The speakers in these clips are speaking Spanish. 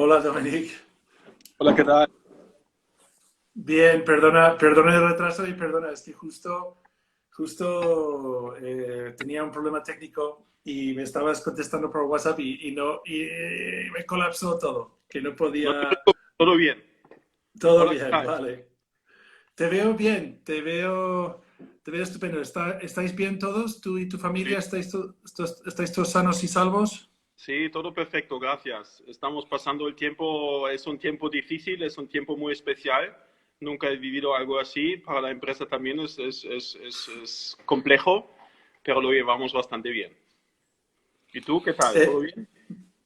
Hola, Dominic. Hola, ¿qué tal? Bien, perdona el retraso y perdona, es que justo tenía un problema técnico y me estabas contestando por WhatsApp y no, y me colapsó todo, que no No te podía. preocupes, todo bien. Todo Hola, ¿qué bien, tal? vale. Te veo bien, te veo estupendo. ¿Estáis bien todos? ¿Tú y tu Sí, familia estáis todos sanos y salvos? sí, todo perfecto, gracias. Estamos pasando el tiempo, es un tiempo difícil, es un tiempo muy especial. Nunca he vivido algo así. Para la empresa también es complejo, pero lo llevamos bastante bien. ¿Y tú, qué tal? ¿Todo Eh, bien?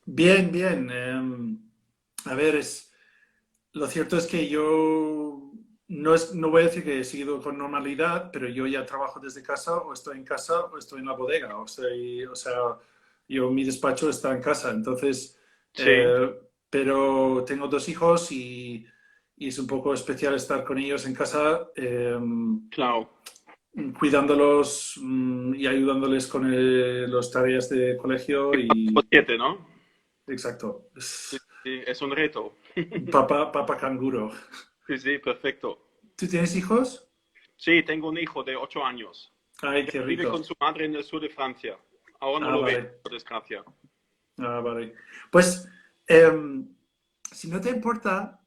Bien, bien. A ver, lo cierto es que yo no voy a decir que he seguido con normalidad, pero yo ya trabajo desde casa, o estoy en casa, o estoy en la bodega. O sea, mi despacho está en casa. Entonces, Sí, eh, pero tengo dos hijos y es un poco especial estar con ellos en casa, claro. cuidándolos y ayudándoles con las tareas de colegio Por y siete, ¿no? exacto. Sí, sí, es un reto. Papá canguro. Sí, sí, perfecto. ¿Tú tienes hijos? Sí, tengo un hijo de 8 años. Ay, qué Vive con rico. su madre en el sur de Francia. Ahora no Ah, lo veo, vale. por desgracia. Ah, vale. Pues, em, si no te importa,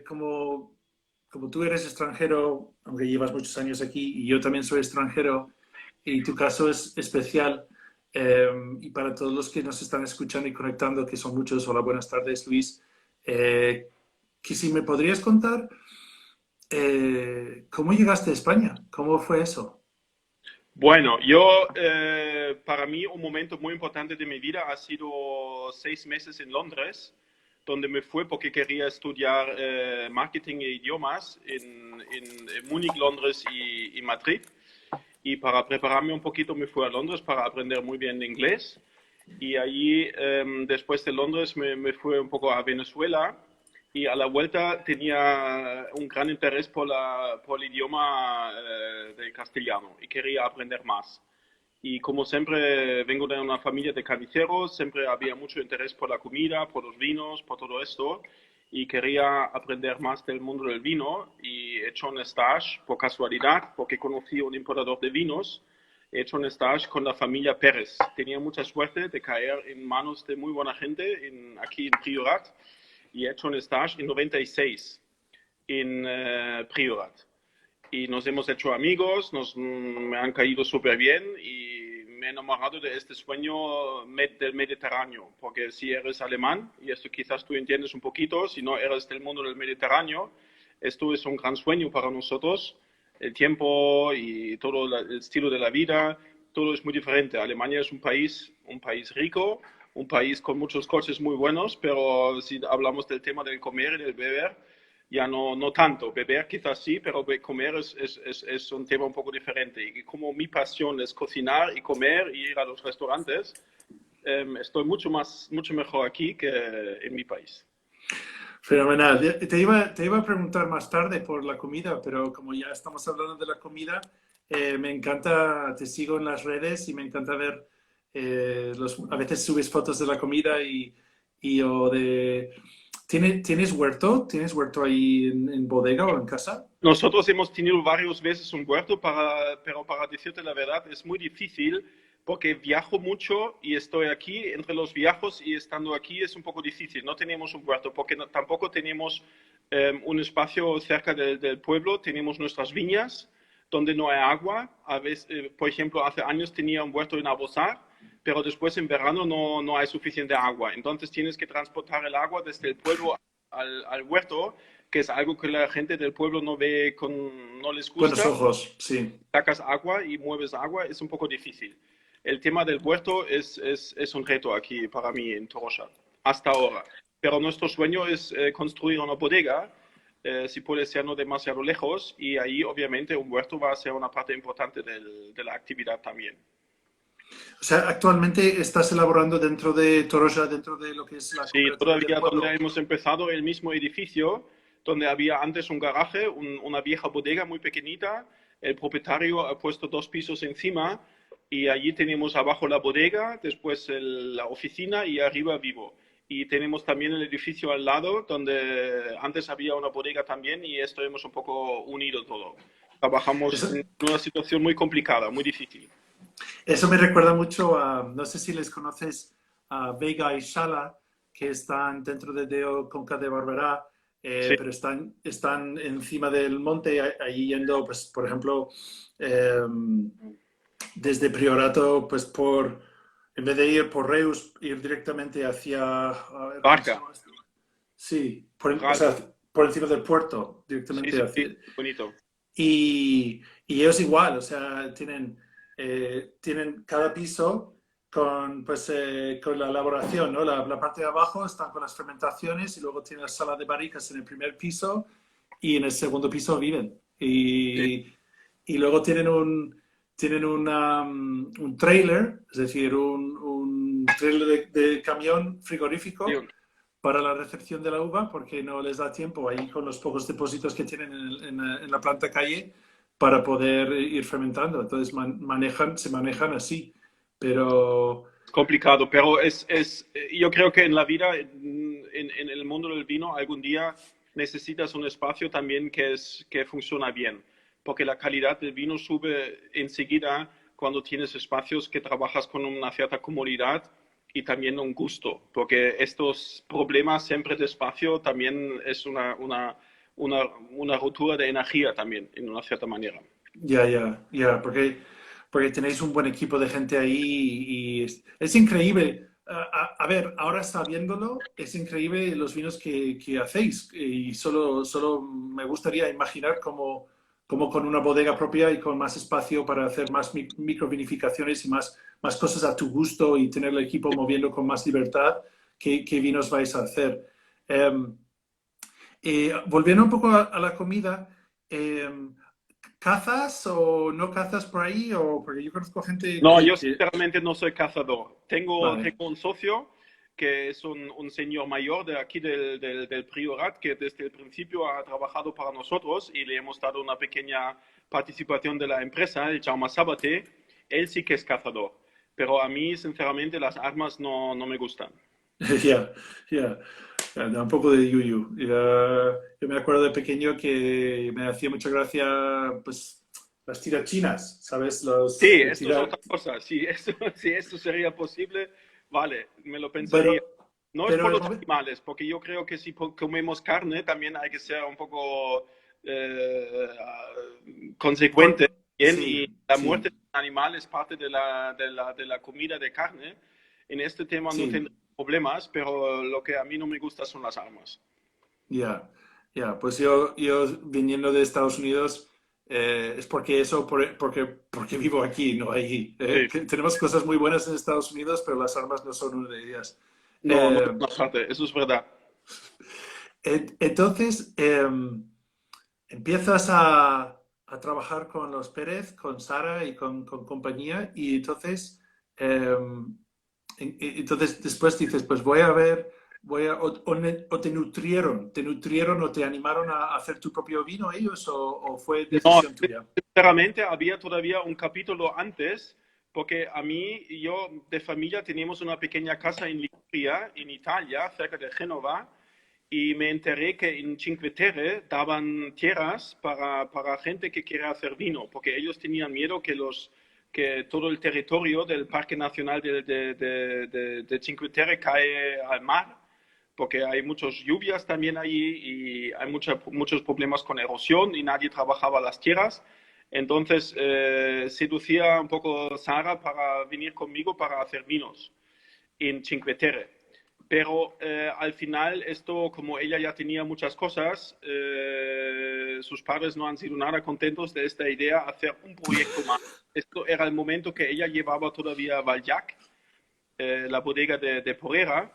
como tú eres extranjero, aunque llevas muchos años aquí, y yo también soy extranjero, y tu caso es especial, y para todos los que nos están escuchando y conectando, que son muchos, hola, buenas tardes, Luis, eh, que si me podrías contar cómo llegaste a España, cómo fue eso. Bueno, para mí un momento muy importante de mi vida ha sido 6 meses en Londres, donde me fui porque quería estudiar marketing e idiomas en Múnich, Londres y Madrid. Y para prepararme un poquito me fui a Londres para aprender muy bien inglés. Y allí, después de Londres, me fui un poco a Venezuela y a la vuelta tenía un gran interés por el idioma del castellano y quería aprender más. Y como siempre vengo de una familia de carniceros, siempre había mucho interés por la comida, por los vinos, por todo esto. Y quería aprender más del mundo del vino y he hecho un stage por casualidad, porque conocí a un importador de vinos. He hecho un stage con la familia Pérez. Tenía mucha suerte de caer en manos de muy buena gente aquí en Priorat y he hecho un stage en 96 en Priorat y nos hemos hecho amigos, me han caído súper bien y me he enamorado de este sueño del Mediterráneo, porque si eres alemán, y esto quizás tú entiendes un poquito, si no eres del mundo del Mediterráneo, esto es un gran sueño para nosotros, el tiempo y todo el estilo de la vida, todo es muy diferente. Alemania es un país rico, un país con muchos coches muy buenos, pero si hablamos del tema del comer y del beber, ya no tanto. Beber quizás sí, pero comer es un tema un poco diferente. Y como mi pasión es cocinar y comer y ir a los restaurantes, estoy mucho mejor aquí que en mi país. Fenomenal. Te iba a preguntar más tarde por la comida, pero como ya estamos hablando de la comida, me encanta, te sigo en las redes y me encanta ver, a veces subes fotos de la comida y o de... ¿Tienes huerto? ¿Tienes huerto ahí en bodega o en casa? Nosotros hemos tenido varias veces un huerto, pero para decirte la verdad es muy difícil porque viajo mucho y estoy aquí. Entre los viajes y estando aquí es un poco difícil. No tenemos un huerto porque tampoco tenemos un espacio cerca del pueblo. Tenemos nuestras viñas donde no hay agua. A veces, por ejemplo, hace años tenía un huerto en Arbosar, pero después en verano no hay suficiente agua. Entonces tienes que transportar el agua desde el pueblo al huerto, que es algo que la gente del pueblo no les Buenos gusta. ojos, sí. Sacas agua y mueves agua, es un poco difícil. El tema del huerto es un reto aquí para mí en Torosha, hasta ahora. Pero nuestro sueño es construir una bodega, si puede ser no demasiado lejos, y ahí obviamente un huerto va a ser una parte importante de la actividad también. O sea, actualmente estás elaborando dentro de Toroja, dentro de lo que es la Sí, cooperativa del todavía donde pueblo. hemos empezado, el mismo edificio, donde había antes un garaje, una vieja bodega muy pequeñita. El propietario ha puesto 2 pisos encima y allí tenemos abajo la bodega, después la oficina y arriba vivo. y tenemos también el edificio al lado, donde antes había una bodega también, y esto hemos un poco unido todo. Trabajamos Eso, en una situación muy complicada, muy difícil. eso me recuerda mucho a, no sé si les conoces, a Vega y Shala, que están dentro de Deo Conca de Barberá, Sí, pero están encima del monte, ahí yendo, pues, por ejemplo, eh, desde Priorato, pues en vez de ir por Reus, ir directamente hacia, a ver, ¿cómo se Barca, llama esto? Sí, o Corral, sea, por encima del puerto, sí, directamente sí, sí, hacia... bonito. Y ellos igual, o sea, tienen cada piso con la elaboración, ¿no? La parte de abajo están con las fermentaciones y luego tienen la sala de barricas en el primer piso y en el segundo piso viven. Sí, Y luego tienen un trailer, es decir, un trailer de camión sí. frigorífico para la recepción de la uva porque no les da tiempo ahí con los pocos depósitos que tienen en la planta calle para poder ir fermentando. Entonces se manejan así. Pero Complicado, pero yo creo que en la vida, en el mundo del vino, algún día necesitas un espacio también que funciona bien, porque la calidad del vino sube enseguida cuando tienes espacios que trabajas con una cierta comodidad y también un gusto, porque estos problemas siempre de espacio también es una rotura de energía también, en una cierta manera. ya, porque tenéis un buen equipo de gente ahí y es increíble. A ver, ahora sabiéndolo, es increíble los vinos que hacéis y solo me gustaría imaginar cómo con una bodega propia y con más espacio para hacer más microvinificaciones y más cosas a tu gusto y tener el equipo moviendo con más libertad, qué vinos vais a hacer. Em, volviendo un poco a la comida, ¿cazas o no cazas por ahí? O, porque yo conozco gente No, yo sinceramente no soy cazador. Vale. Tengo un socio que es un señor mayor de aquí del Priorat, que desde el principio ha trabajado para nosotros y le hemos dado una pequeña participación de la empresa, el Jaume Sabate. Él sí que es cazador, pero a mí, sinceramente, las armas no me gustan. Ya, ya. Da un poco de yuyu. Yo me acuerdo de pequeño que me hacía mucha gracia, pues, las tirachinas, ¿sabes? Sí, De esto es tirar. otra cosa. Si esto sería posible, vale, me lo pensaría. Pero, No es pero por el los momento. animales, porque yo creo que si comemos carne, también hay que ser un poco consecuente. Bien, y Sí, la muerte sí, de un animal es parte de la comida de carne. En este tema no sí. tendré problemas, pero lo que a mí no me gusta son las armas. Ya, ya, pues yo viniendo de Estados Unidos es porque porque vivo aquí, no allí. Sí. Que tenemos cosas muy buenas en Estados Unidos, pero las armas no son una de ellas. No es Eh, una parte, eso es verdad. entonces, empiezas a trabajar con los Pérez, con Sara y con compañía, y eh, entonces después dices, pues voy a ver, o te nutrieron o te animaron a hacer tu propio vino ellos o fue No, decisión tuya. sinceramente había todavía un capítulo antes, porque a mí y yo de familia teníamos una pequeña casa en Liguria, en Italia, cerca de Génova, y me enteré que en Cinque Terre daban tierras para gente que quiere hacer vino, porque ellos tenían miedo que todo el territorio del Parque Nacional de Cinque Terre cae al mar, porque hay muchas lluvias también allí y hay muchos problemas con erosión y nadie trabajaba las tierras. Entonces seducía un poco Sara para venir conmigo para hacer vinos en Cinque Terre. Pero al final esto, como ella ya tenía muchas cosas, sus padres no han sido nada contentos de esta idea, hacer un proyecto más. Esto era el momento que ella llevaba todavía Valjac, la bodega de Porrera,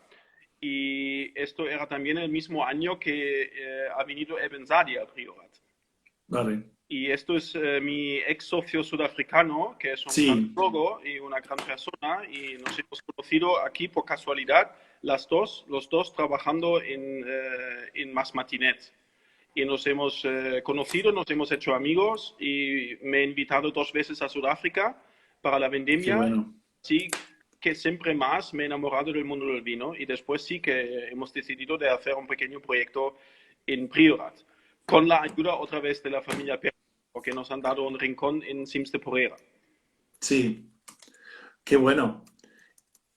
y esto era también el mismo año que ha venido Eben Sadi al Priorat. Vale. Y esto es mi ex socio sudafricano, que es un gran Sí, logo y una gran persona, y nos hemos conocido aquí por casualidad, los dos trabajando en Mas Matinet. Y nos hemos conocido, nos hemos hecho amigos y me he invitado dos veces a Sudáfrica para la qué vendimia. bueno. Sí, que siempre más me he enamorado del mundo del vino y después sí que hemos decidido de hacer un pequeño proyecto en Priorat, con la ayuda otra vez de la familia Perez, porque nos han dado un rincón en Sims de Porrera. Sí, qué bueno.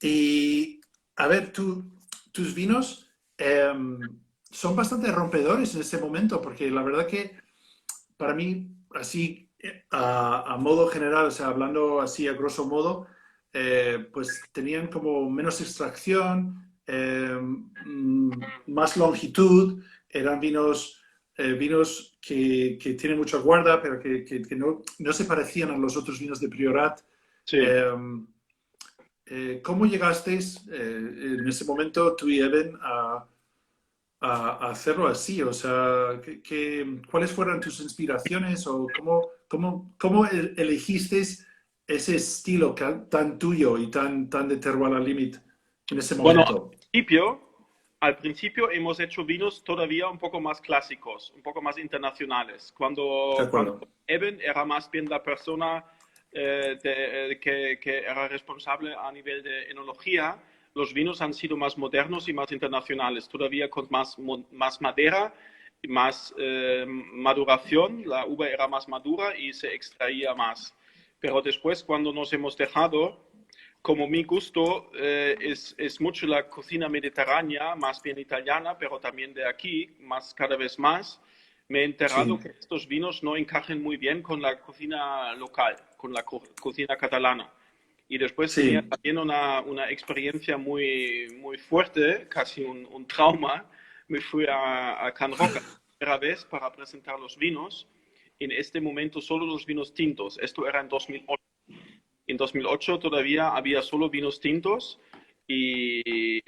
Y a ver, tus vinos son bastante rompedores en ese momento, porque la verdad que para mí, así a modo general, o sea, hablando así a grosso modo, pues tenían como menos extracción, más longitud, eran vinos que tienen mucha guarda, pero que no se parecían a los otros vinos de Priorat. Sí. Eh, ¿Cómo llegasteis en ese momento, tú y Eben, a hacerlo así? O sea, ¿cuáles fueron tus inspiraciones o cómo elegisteis ese estilo tan tuyo y tan de Terroir al Limit en ese Bueno, momento? al principio hemos hecho vinos todavía un poco más clásicos, un poco más internacionales. De Cuando acuerdo. Eben era más bien la persona que era responsable a nivel de enología, los vinos han sido más modernos y más internacionales, todavía con más madera y más maduración. La uva era más madura y se extraía más. Pero después, cuando nos hemos dejado, como mi gusto es mucho la cocina mediterránea, más bien italiana, pero también de aquí, más cada vez más, me he enterado Sí, que estos vinos no encajan muy bien con la cocina local, con la cocina catalana. Y después tenía sí, también una experiencia muy fuerte, casi un trauma. Me fui a Can Roca la primera vez para presentar los vinos. En este momento solo los vinos tintos. Esto era en 2008. En 2008 todavía había solo vinos tintos y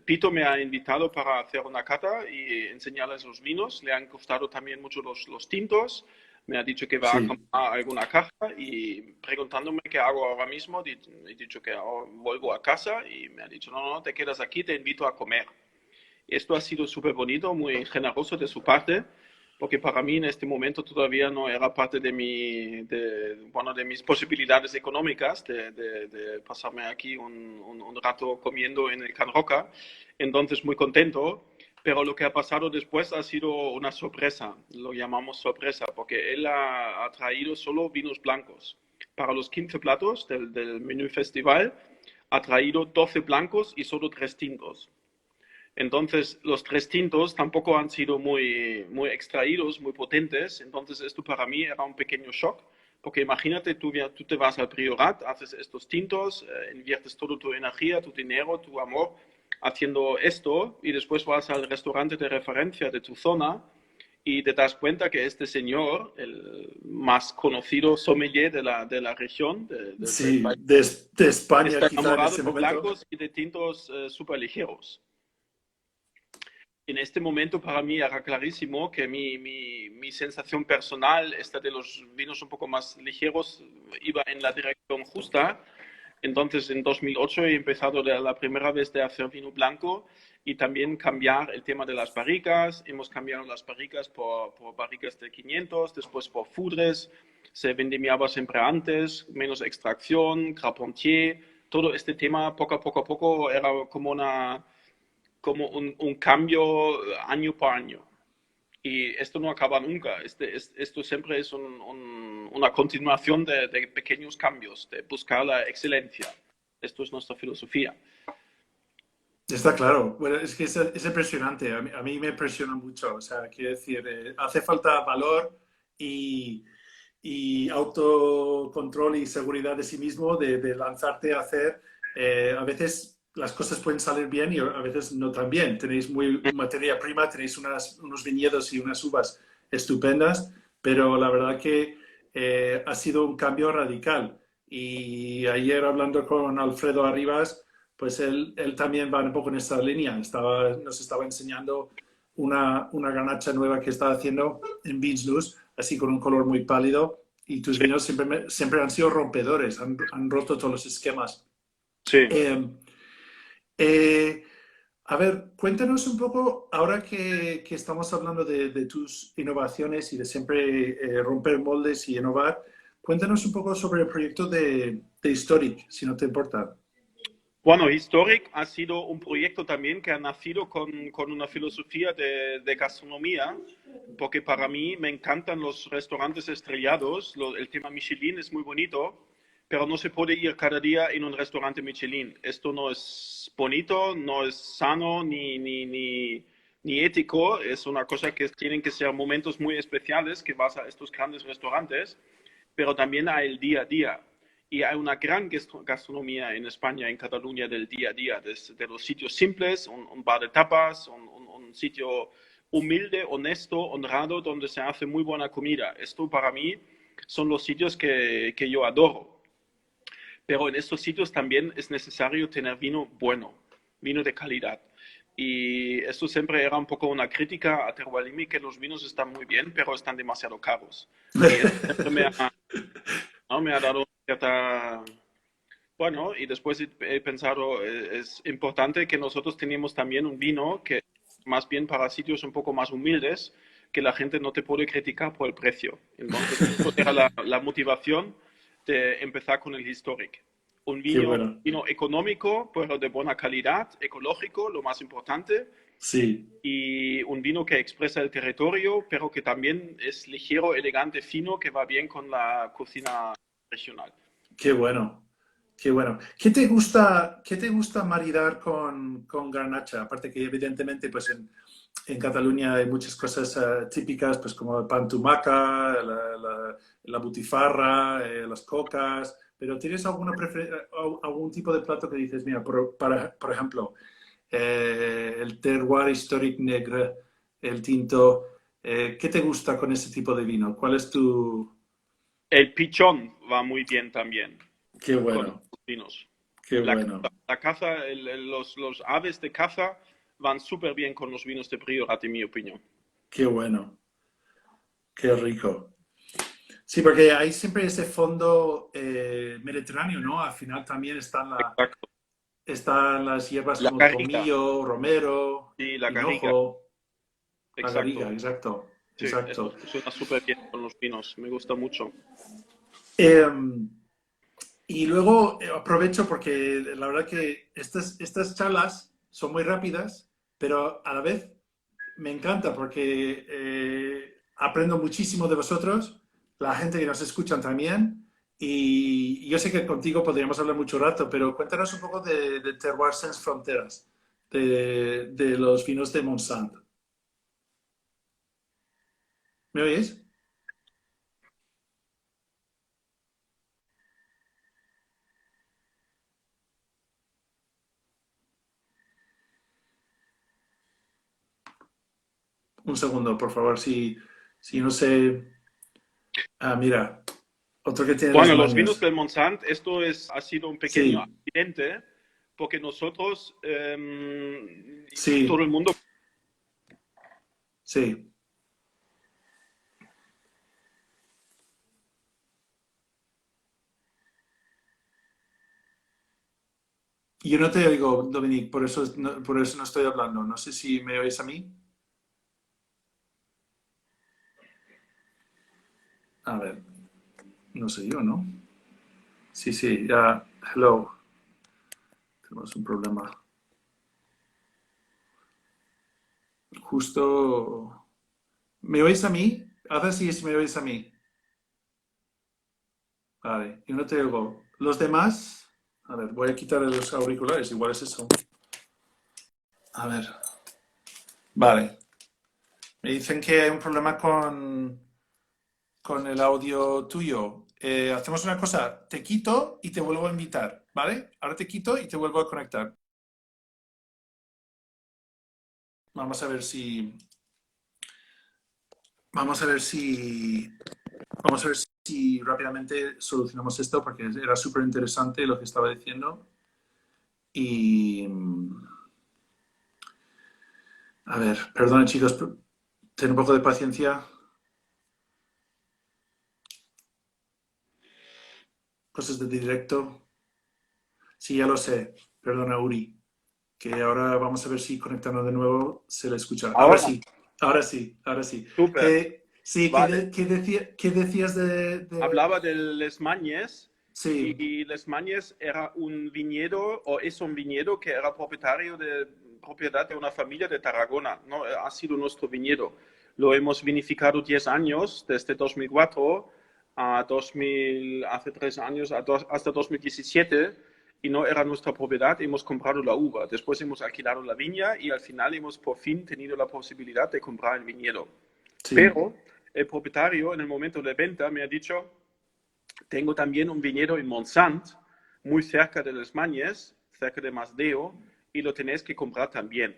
Pito me ha invitado para hacer una cata y enseñarles los vinos. Le han gustado también mucho los tintos. Me ha dicho que va a sí, comprar alguna caja y preguntándome qué hago ahora mismo, he dicho que ahora vuelvo a casa y me ha dicho, no, no, te quedas aquí, te invito a comer. Esto ha sido súper bonito, muy generoso de su parte, porque para mí en este momento todavía no era parte bueno, de mis posibilidades económicas de pasarme aquí un rato comiendo en el Can Roca. Entonces, muy contento. Pero lo que ha pasado después ha sido una sorpresa, lo llamamos sorpresa, porque él ha traído solo vinos blancos. Para los 15 platos del menú festival, ha traído 12 blancos y solo 3 tintos. Entonces, los tres tintos tampoco han sido muy extraídos, muy potentes. Entonces, esto para mí era un pequeño shock, porque imagínate, tú te vas al Priorat, haces estos tintos, inviertes toda tu energía, tu dinero, tu amor haciendo esto, y después vas al restaurante de referencia de tu zona y te das cuenta que este señor, el más conocido sommelier de la región, del sí, país, de España está quizá en enamorado ese de momento. blancos y de tintos súper ligeros. En este momento para mí era clarísimo que mi sensación personal, esta de los vinos un poco más ligeros, iba en la dirección justa. Entonces en 2008 he empezado la primera vez de hacer vino blanco y también cambiar el tema de las barricas. Hemos cambiado las barricas por barricas de 500, después por foudres. Se vendimiaba siempre antes, menos extracción, Carpentier. Todo este tema poco a poco era como un cambio año por año. Y esto no acaba nunca. Esto siempre es una continuación de pequeños cambios, de buscar la excelencia. Esto es nuestra filosofía. Está claro. Bueno, es que es impresionante. A mí me impresiona mucho. O sea, quiero decir, hace falta valor y, y autocontrol y seguridad de sí mismo de lanzarte a hacer. A veces las cosas pueden salir bien y a veces no tan bien. Tenéis muy materia prima, tenéis unos viñedos y unas uvas estupendas, pero la verdad que ha sido un cambio radical. Y ayer hablando con Alfredo Arribas, pues él también va un poco en esta línea. Nos estaba enseñando una garnacha nueva que está haciendo en Beansloos, así con un color muy pálido. Y tus Sí, vinos siempre han sido rompedores, han roto todos los esquemas. sí. Eh, eh, a ver, cuéntanos un poco, ahora que estamos hablando de tus innovaciones y de siempre romper moldes y innovar, cuéntanos un poco sobre el proyecto de Historic, si no te importa. Bueno, Historic ha sido un proyecto también que ha nacido con una filosofía de gastronomía, porque para mí me encantan los restaurantes estrellados, el tema Michelin es muy bonito, pero no se puede ir cada día en un restaurante Michelin. Esto no es bonito, no es sano ni ético, es una cosa que tienen que ser momentos muy especiales que vas a estos grandes restaurantes, pero también hay el día a día. Y hay una gran gastronomía en España, en Cataluña, del día a día, de los sitios simples, un bar de tapas, un sitio humilde, honesto, honrado, donde se hace muy buena comida. Esto para mí son los sitios que yo adoro. Pero en estos sitios también es necesario tener vino bueno, vino de calidad. Y esto siempre era un poco una crítica a Terwalimi, que los vinos están muy bien, pero están demasiado caros. Y esto siempre ¿no? Me ha dado cierta... Bueno, y después he pensado, es importante que nosotros tenemos también un vino que más bien para sitios un poco más humildes, que la gente no te puede criticar por el precio. Entonces, esto era la motivación de empezar con el Historic. Un Qué vino, bueno. vino económico, pero de buena calidad, ecológico, lo más importante, Sí, y un vino que expresa el territorio, pero que también es ligero, elegante, fino, que va bien con la cocina regional. qué bueno. Qué bueno. Qué te gusta maridar con garnacha? Aparte que evidentemente pues en Cataluña hay muchas cosas típicas, pues como el pan tumaca, la butifarra, las cocas, pero ¿tienes algún tipo de plato que dices, mira, por ejemplo, el terroir historique negre, el tinto, ¿qué te gusta con ese tipo de vino? ¿Cuál es tu...? El pichón va muy bien también Qué con bueno, los vinos. qué La, bueno, la caza, los aves de caza van súper bien con los vinos de Priorat, en mi opinión. qué bueno, qué rico. Sí, porque hay siempre ese fondo mediterráneo, ¿no? Al final también Exacto. están las hierbas La como garriga, tomillo, romero, sí, la garriga, hinojo, la exacto. garriga, exacto, Sí, eso exacto. suena súper bien con los vinos, me gusta mucho. Eh, y luego aprovecho porque la verdad que estas charlas son muy rápidas, pero a la vez me encanta porque aprendo muchísimo de vosotros, la gente que nos escuchan también, y yo sé que contigo podríamos hablar mucho rato, pero cuéntanos un poco de Terroir Sans Fronteras, de los vinos de Monsanto. ¿Me oyes? Un segundo, por favor, si no sé... Ah, mira, otro que tiene las Bueno, los vinos mañas. del Monsanto, ha sido un pequeño Sí, accidente, porque nosotros, todo sí, el mundo. sí. Yo no te oigo, Dominic, por eso no estoy hablando. No sé si me oís a mí. A ver, no sé yo, ¿no? Sí, sí, ya. Hello. Tenemos un problema. Justo. ¿Me oís a mí? A ver si me oís a mí. Vale, yo no te oigo. Los demás. A ver, voy a quitar los auriculares, igual es eso. A ver. Vale. Me dicen que hay un problema con el audio tuyo. Hacemos una cosa, te quito y te vuelvo a invitar, ¿vale? Ahora te quito y te vuelvo a conectar. Vamos a ver si... Vamos a ver si... Vamos a ver si rápidamente solucionamos esto porque era súper interesante lo que estaba diciendo. Y... A ver, perdón chicos, ten un poco de paciencia. Cosas de directo. Sí, ya lo sé. Perdona, Uri. Que ahora vamos a ver si conectando de nuevo se le escucha. Ahora Ahora, sí, ahora sí, ahora sí. súper. Sí, Vale. qué decías Hablaba del Les Mañes, Sí, y Les Mañes era un viñedo, o es un viñedo que era propiedad de una familia de Tarragona, ¿no? Ha sido nuestro viñedo. Lo hemos vinificado 10 años, desde 2004 a 2000, hace 3 años, hasta 2017, y no era nuestra propiedad, hemos comprado la uva. Después hemos alquilado la viña y al final hemos por fin tenido la posibilidad de comprar el viñedo. sí. Pero el propietario en el momento de venta me ha dicho, tengo también un viñedo en Montsant, muy cerca de Les Mañes, cerca de Masdeo, y lo tenéis que comprar también.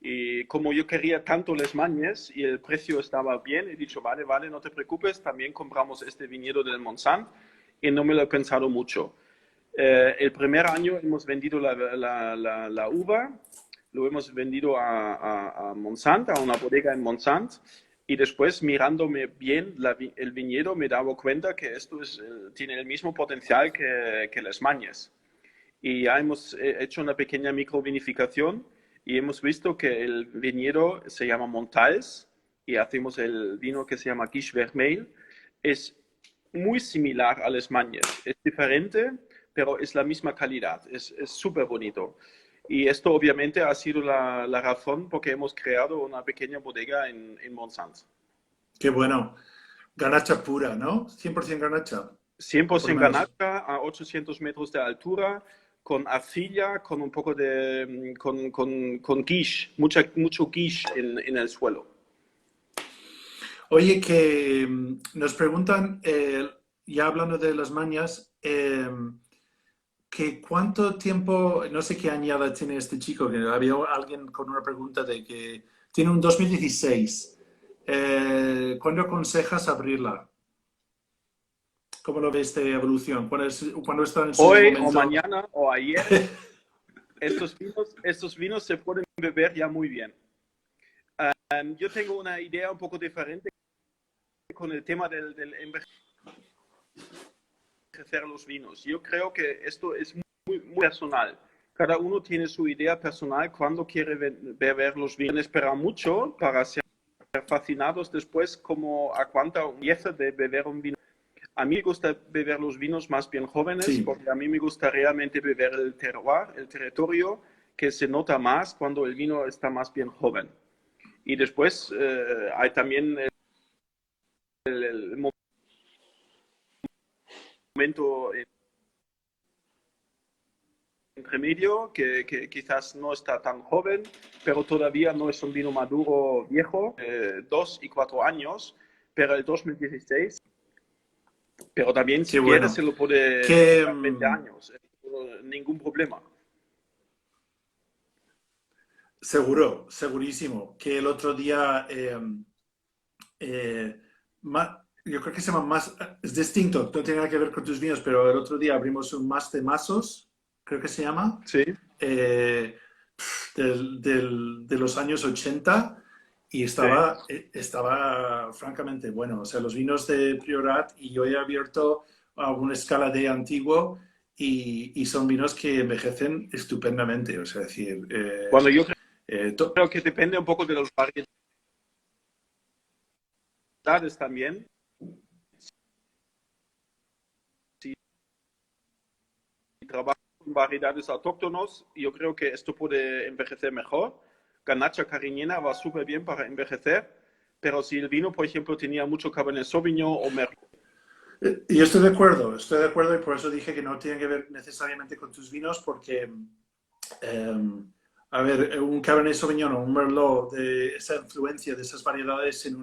Y como yo quería tanto Les Mañes y el precio estaba bien, he dicho, vale, vale, no te preocupes, también compramos este viñedo del Montsant y no me lo he pensado mucho. El primer año hemos vendido la uva, lo hemos vendido a Monsanto, a una bodega en Monsanto, y después mirándome bien el viñedo me he dado cuenta que esto tiene el mismo potencial que Les Mañes. Y ya hemos hecho una pequeña microvinificación y hemos visto que el viñedo se llama Montals y hacemos el vino que se llama Guiche Vermeil. Es muy similar a Les Mañes. Es diferente, pero es la misma calidad. Es súper bonito. Y esto obviamente ha sido la razón por qué hemos creado una pequeña bodega en Monsanto. Qué bueno. Ganacha pura, ¿no? 100% ganacha, por lo 100% menos. ganacha a 800 metros de altura, con arcilla, con un poco de, con quiche, mucho quiche en el suelo. Oye, que nos preguntan, ya hablando de las mañas, que cuánto tiempo, no sé qué añada tiene este chico, que había alguien con una pregunta de que tiene un 2016. ¿Cuándo aconsejas abrirla? ¿Cómo lo ves de evolución? ¿Cuándo está en su Hoy o momento? mañana o ayer, estos vinos se pueden beber ya muy bien. Yo tengo una idea un poco diferente con el tema del envejecer los vinos. Yo creo que esto es muy personal. Cada uno tiene su idea personal cuando quiere beber los vinos. Espera mucho para ser fascinados después como a cuánta empieza de beber un vino. A mí me gusta beber los vinos más bien jóvenes Sí, porque a mí me gusta realmente beber el terroir, el territorio, que se nota más cuando el vino está más bien joven. Y después hay también el momento entre medio que quizás no está tan joven, pero todavía no es un vino maduro viejo, 2 y 4 años, pero el 2016. Pero también qué si quieres bueno. se lo puede Que, dar 20 años, ningún problema. seguro, segurísimo, que el otro día, eh, yo creo que se llama más, es distinto, no tiene nada que ver con tus vinos, pero el otro día abrimos un más de masos, creo que se llama, Sí, eh, de los años 80 y sí. estaba francamente bueno. O sea, los vinos de Priorat y yo he abierto a una escala de antiguo y son vinos que envejecen estupendamente. O sea, es decir, Bueno, yo eh, creo que depende un poco de las variedades también. Si trabajas con variedades autóctonos, yo creo que esto puede envejecer mejor. Garnacha cariñena va súper bien para envejecer, pero si el vino, por ejemplo, tenía mucho Cabernet Sauvignon o Merlot, y estoy de acuerdo y por eso dije que no tiene que ver necesariamente con tus vinos porque, a ver, un Cabernet Sauvignon o un Merlot de esa influencia de esas variedades en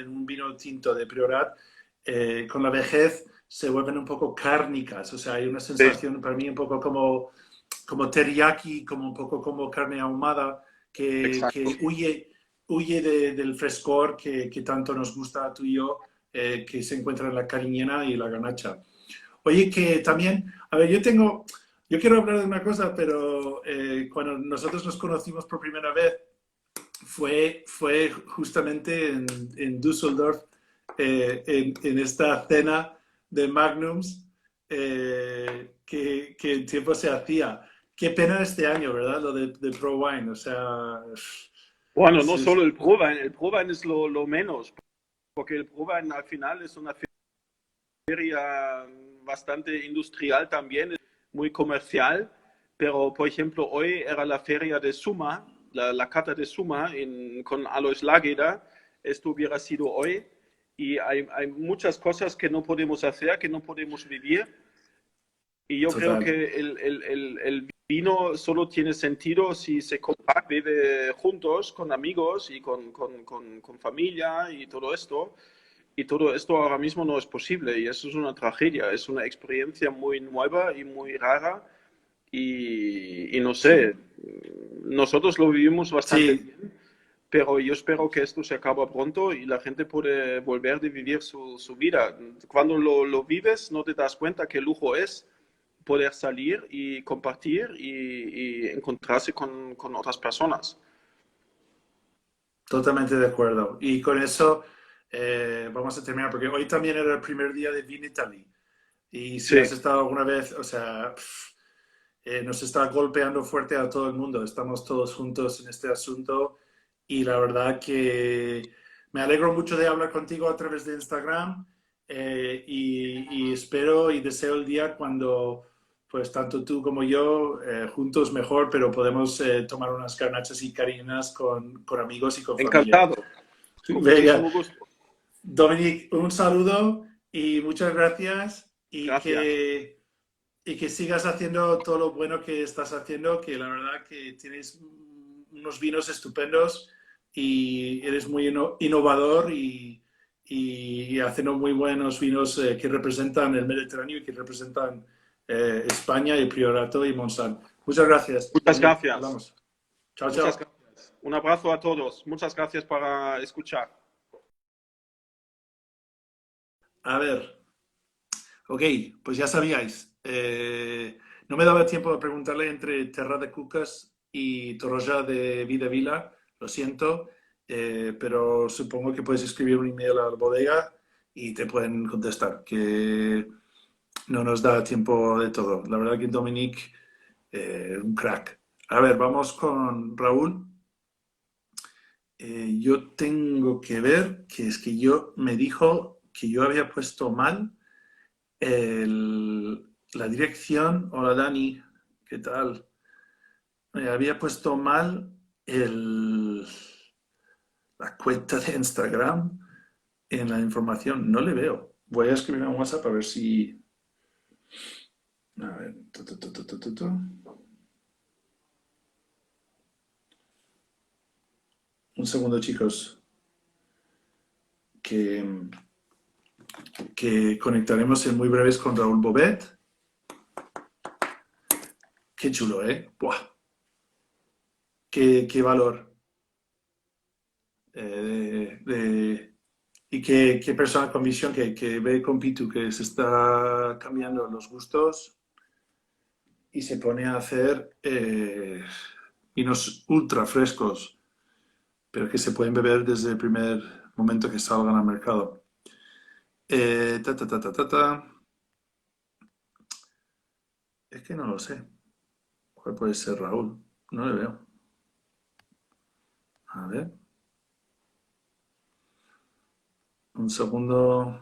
un vino tinto de Priorat, con la vejez se vuelven un poco cárnicas, o sea, hay una sí, sensación para mí un poco como teriyaki, como un poco como carne ahumada, exacto. que huye del frescor que tanto nos gusta a tú y yo, que se encuentra en la cariñena y la ganacha. Oye, que también, a ver, yo quiero hablar de una cosa, pero cuando nosotros nos conocimos por primera vez fue justamente en Düsseldorf, en esta cena de Magnums que en tiempo se hacía. Qué pena este año, ¿verdad? Lo de Pro Wine, o sea, Bueno, es, no solo es- El Prowein es lo menos, porque el Prowein al final es una feria bastante industrial también, muy comercial, pero por ejemplo hoy era la feria de Suma, la cata de Suma con Alois Lágueda, esto hubiera sido hoy, y hay muchas cosas que no podemos hacer, que no podemos vivir, y yo creo Total. que el vino solo tiene sentido si se comparte, vive juntos con amigos y con familia y todo esto. Y todo esto ahora mismo no es posible y eso es una tragedia, es una experiencia muy nueva y muy rara y no sé, nosotros lo vivimos bastante Sí, bien, pero yo espero que esto se acabe pronto y la gente puede volver a vivir su vida. Cuando lo vives no te das cuenta qué lujo es poder salir y compartir y encontrarse con otras personas. totalmente de acuerdo. Y con eso vamos a terminar, porque hoy también era el primer día de Vin Italy. Y si has Sí, estado alguna vez, o sea, nos está golpeando fuerte a todo el mundo. Estamos todos juntos en este asunto y la verdad que me alegro mucho de hablar contigo a través de Instagram y espero y deseo el día cuando, pues tanto tú como yo, juntos mejor, pero podemos tomar unas garnachas y cariñas con amigos y con familia. encantado, con Venga, muchísimo gusto. Dominic, un saludo y muchas gracias Gracias. y que sigas haciendo todo lo bueno que estás haciendo, que la verdad que tienes unos vinos estupendos y eres muy innovador y haciendo muy buenos vinos que representan el Mediterráneo y que representan España y Priorato y Montsant. Muchas gracias, Muchas Dominic. gracias. Hablamos. Chao, Muchas chao. gracias. Un abrazo a todos. Muchas gracias para escuchar. A ver, ok, pues ya sabíais. No me daba tiempo de preguntarle entre Terra de Cucas y Torroja de Vida Vila, lo siento, pero supongo que puedes escribir un email a la bodega y te pueden contestar, que no nos da tiempo de todo. La verdad que Dominic, un crack. A ver, vamos con Raúl. Yo tengo que ver que es que yo me dijo que yo había puesto mal la dirección. Hola Dani, ¿qué tal? Había puesto mal la cuenta de Instagram en la información. No le veo. Voy a escribir en WhatsApp a ver si... A ver. Un segundo, chicos. Que, que conectaremos en muy breves con Raúl Bobet. Qué chulo, ¿eh? ¡Buah! Qué valor. Y qué persona con visión que ve con Pitu que se está cambiando los gustos y se pone a hacer vinos ultra frescos, pero que se pueden beber desde el primer momento que salgan al mercado. Ta, ta, ta, ta, ta, ta. Es que no lo sé. ¿Cuál puede ser Raúl? No le veo. A ver. Un segundo.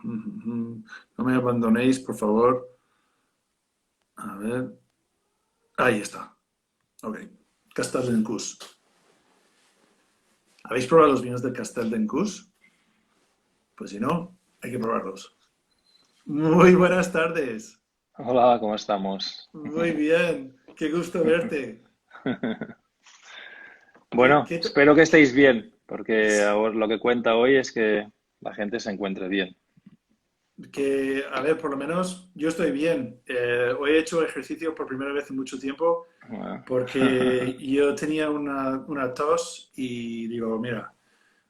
No me abandonéis, por favor. A ver. Ahí está. Ok. Casteldencús. ¿Habéis probado los vinos del Casteldencús? Pues si no, hay que probarlos. Muy buenas tardes. Hola, ¿cómo estamos? Muy bien. Qué gusto verte. ¿Qué, Bueno, qué espero que estéis bien, porque ahora lo que cuenta hoy es que la gente se encuentre bien. a ver, por lo menos yo estoy bien. Hoy he hecho ejercicio por primera vez en mucho tiempo Ah, porque yo tenía una tos y digo, mira,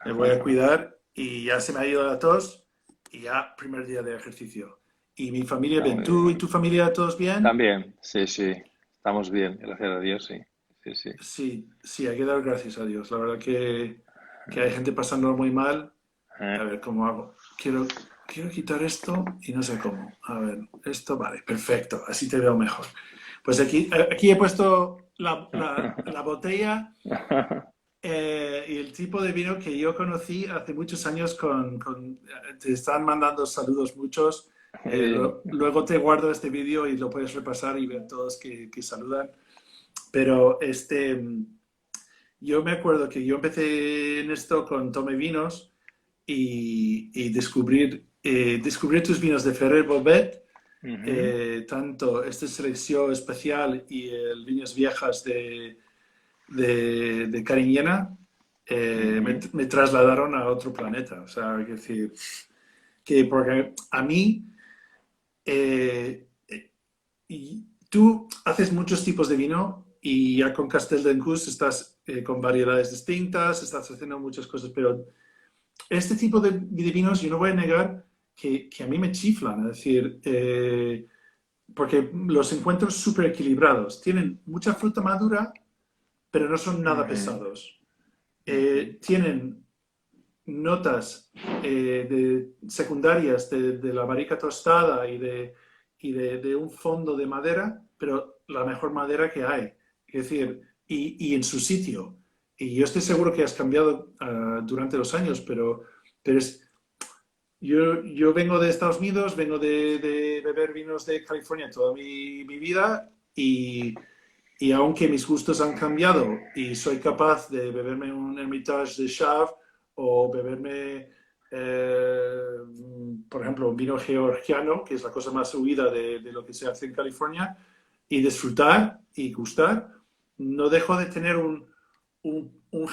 me voy a cuidar y ya se me ha ido la tos y ya primer día de ejercicio. Y mi familia Está bien. muy ¿Tú y bien. tu familia todos bien? También, sí, sí, estamos bien, gracias a Dios, sí, sí, sí. Sí, sí, hay que dar gracias a Dios. La verdad que hay gente pasándolo muy mal. A Eh, ver, ¿cómo hago? Quiero quitar esto y no sé cómo. A ver, esto, vale, perfecto. Así te veo mejor. Pues aquí he puesto la botella y el tipo de vino que yo conocí hace muchos años te están mandando saludos muchos. Sí. Luego te guardo este vídeo y lo puedes repasar y ver todos que saludan. Pero yo me acuerdo que yo empecé en esto con Tome Vinos y descubrir tus vinos de Ferrer Bobet, Ujú, tanto esta selección especial y el Viñas Viejas de Cariñena, ujú, me trasladaron a otro planeta. O sea, es decir, que porque a mí, eh, y tú haces muchos tipos de vino y ya con Castel d'Encús estás con variedades distintas, estás haciendo muchas cosas, pero este tipo de vinos yo no voy a negar que a mí me chiflan, es decir, porque los encuentro súper equilibrados. Tienen mucha fruta madura, pero no son nada ujú, pesados. ujú, Tienen notas secundarias de la barrica tostada de un fondo de madera, pero la mejor madera que hay. Es decir, y en su sitio. Y yo estoy seguro que has cambiado durante los años, pero yo vengo de Estados Unidos, vengo de beber vinos de California toda mi vida y aunque mis gustos han cambiado y soy capaz de beberme un Hermitage de Chave o beberme, eh, por ejemplo, un vino georgiano, que es la cosa más huida de lo que se hace en California, y disfrutar y gustar, no dejo de tener un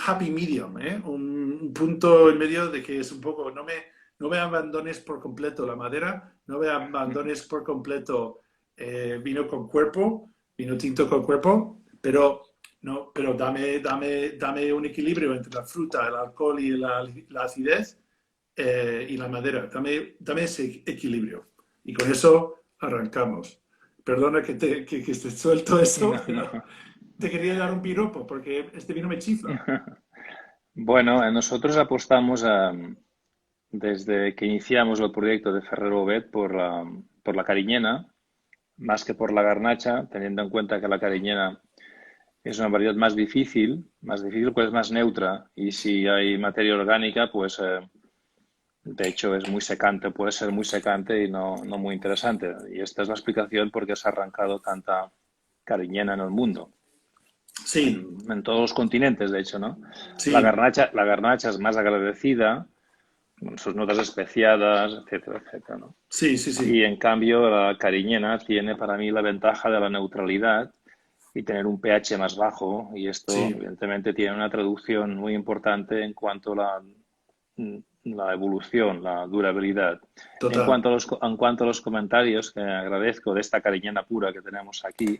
happy medium, ¿eh? Un punto en medio de que es un poco, no me abandones por completo la madera, no me abandones por completo vino con cuerpo, vino tinto con cuerpo, pero, no, pero dame un equilibrio entre la fruta, el alcohol y la acidez y la madera. Dame ese equilibrio. Y con eso arrancamos. Perdona que te suelto eso, No, pero no. te quería dar un piropo porque este vino me chifla. Bueno, nosotros apostamos desde que iniciamos el proyecto de Ferrer Bobet por la cariñena, más que por la garnacha, teniendo en cuenta que la cariñena es una variedad más difícil, pues es más neutra. Y si hay materia orgánica, pues de hecho es muy secante, puede ser muy secante y no muy interesante. Y esta es la explicación por qué se ha arrancado tanta cariñena en el mundo. Sí, En todos los continentes, de hecho, ¿no? sí, La garnacha es más agradecida, con sus notas especiadas, etcétera, etcétera, ¿no? sí, sí, Y sí, en cambio, la cariñena tiene para mí la ventaja de la neutralidad y tener un pH más bajo, y esto, sí, evidentemente, tiene una traducción muy importante en cuanto a la evolución, la durabilidad. total. En cuanto a los comentarios que agradezco de esta cariñena pura que tenemos aquí,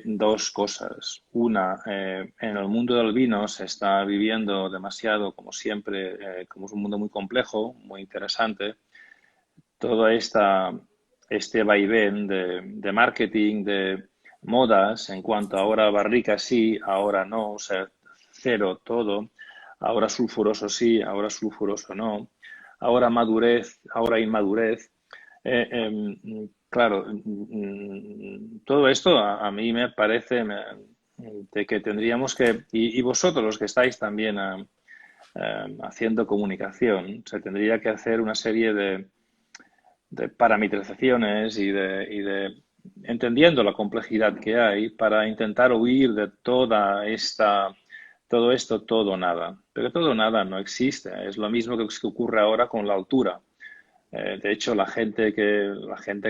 dos cosas. Una, en el mundo del vino se está viviendo demasiado, como siempre, como es un mundo muy complejo, muy interesante. Todo este vaivén de marketing, de modas, en cuanto ahora barrica sí, ahora no, o sea, cero todo, ahora sulfuroso sí, ahora sulfuroso no, ahora madurez, ahora inmadurez. Claro, todo esto a mí me parece de que tendríamos que, y vosotros los que estáis también haciendo comunicación, se tendría que hacer una serie de parametrizaciones entendiendo la complejidad que hay para intentar huir de todo esto, todo o nada. Pero todo o nada no existe. Es lo mismo que ocurre ahora con la altura. De hecho, la gente que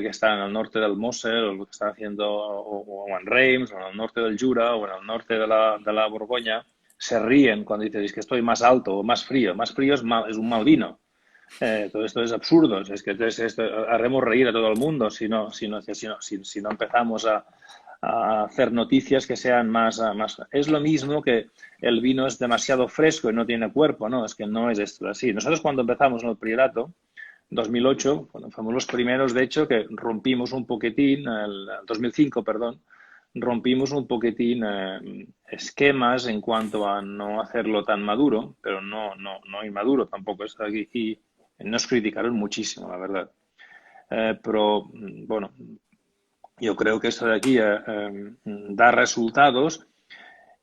está en el norte del Mosel, o lo que está haciendo o en Reims, o en el norte del Jura, o en el norte de la Borgoña, se ríen cuando dices que estoy más alto o más frío. Más frío es un mal vino. Todo esto es absurdo. Es que haremos reír a todo el mundo si no empezamos a hacer noticias que sean más. Es lo mismo que el vino es demasiado fresco y no tiene cuerpo, ¿no? Es que no es esto así. Nosotros cuando empezamos en el Priorato, 2008, cuando fuimos los primeros, de hecho, que rompimos un poquitín, el 2005, perdón, rompimos un poquitín esquemas en cuanto a no hacerlo tan maduro, pero no inmaduro tampoco. Y nos criticaron muchísimo, la verdad. Pero, bueno, yo creo que esto de aquí da resultados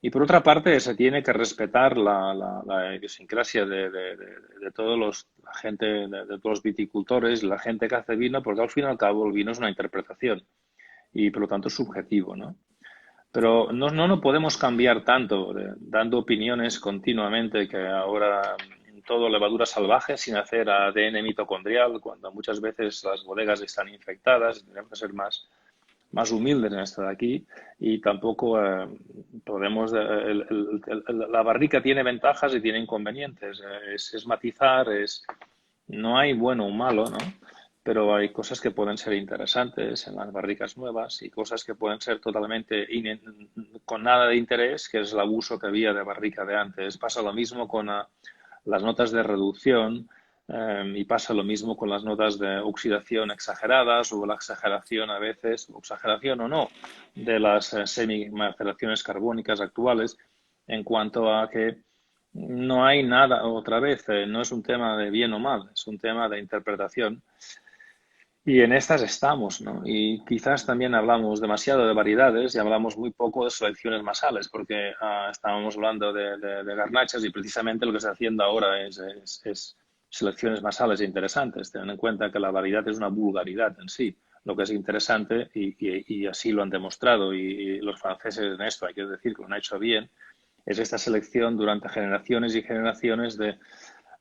Y por otra parte, se tiene que respetar la idiosincrasia de todos la gente, de todos los viticultores, la gente que hace vino, porque al fin y al cabo el vino es una interpretación y por lo tanto es subjetivo, ¿no? Pero no podemos cambiar tanto, dando opiniones continuamente que ahora todo levadura salvaje sin hacer ADN mitocondrial, cuando muchas veces las bodegas están infectadas, tenemos que ser más humildes en esto de aquí y tampoco podemos... la barrica tiene ventajas y tiene inconvenientes. Es matizar, no hay bueno o malo, ¿no? Pero hay cosas que pueden ser interesantes en las barricas nuevas y cosas que pueden ser totalmente con nada de interés, que es el abuso que había de barrica de antes. Pasa lo mismo con las notas de reducción y pasa lo mismo con las notas de oxidación exageradas o la exageración a veces, o exageración o no, de las semimaceraciones carbónicas actuales en cuanto a que no hay nada, otra vez, no es un tema de bien o mal, es un tema de interpretación. Y en estas estamos, ¿no? Y quizás también hablamos demasiado de variedades y hablamos muy poco de selecciones masales, porque estábamos hablando de garnachas y precisamente lo que se está haciendo ahora es selecciones masales interesantes. Ten en cuenta que la variedad es una vulgaridad en sí, lo que es interesante y así lo han demostrado y los franceses en esto, hay que decir que lo han hecho bien, es esta selección durante generaciones y generaciones de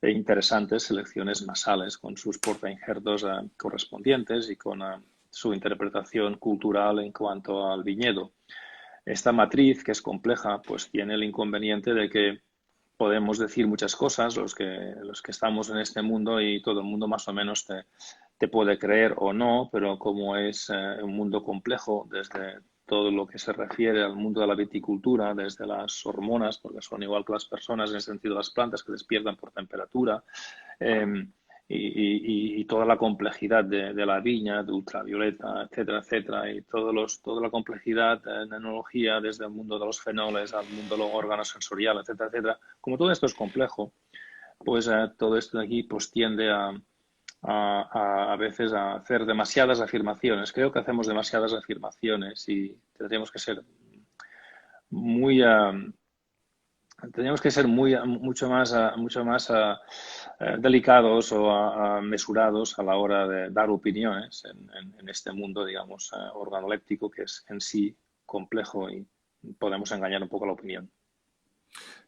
interesantes selecciones masales con sus portainjertos correspondientes y con su interpretación cultural en cuanto al viñedo. Esta matriz, que es compleja, pues tiene el inconveniente de que podemos decir muchas cosas, los que estamos en este mundo y todo el mundo más o menos te puede creer o no, pero como es un mundo complejo desde todo lo que se refiere al mundo de la viticultura, desde las hormonas, porque son igual que las personas en el sentido de las plantas que despiertan por temperatura, y toda la complejidad de la viña, de ultravioleta, etcétera, etcétera, y toda la complejidad de enología desde el mundo de los fenoles al mundo de los órganos sensoriales, etcétera, etcétera. Como todo esto es complejo, pues todo esto de aquí pues tiende a veces a hacer demasiadas afirmaciones. Creo que hacemos demasiadas afirmaciones y tendríamos que ser muy mucho más delicados o mesurados a la hora de dar opiniones en este mundo, digamos, organoléptico, que es en sí complejo y podemos engañar un poco la opinión.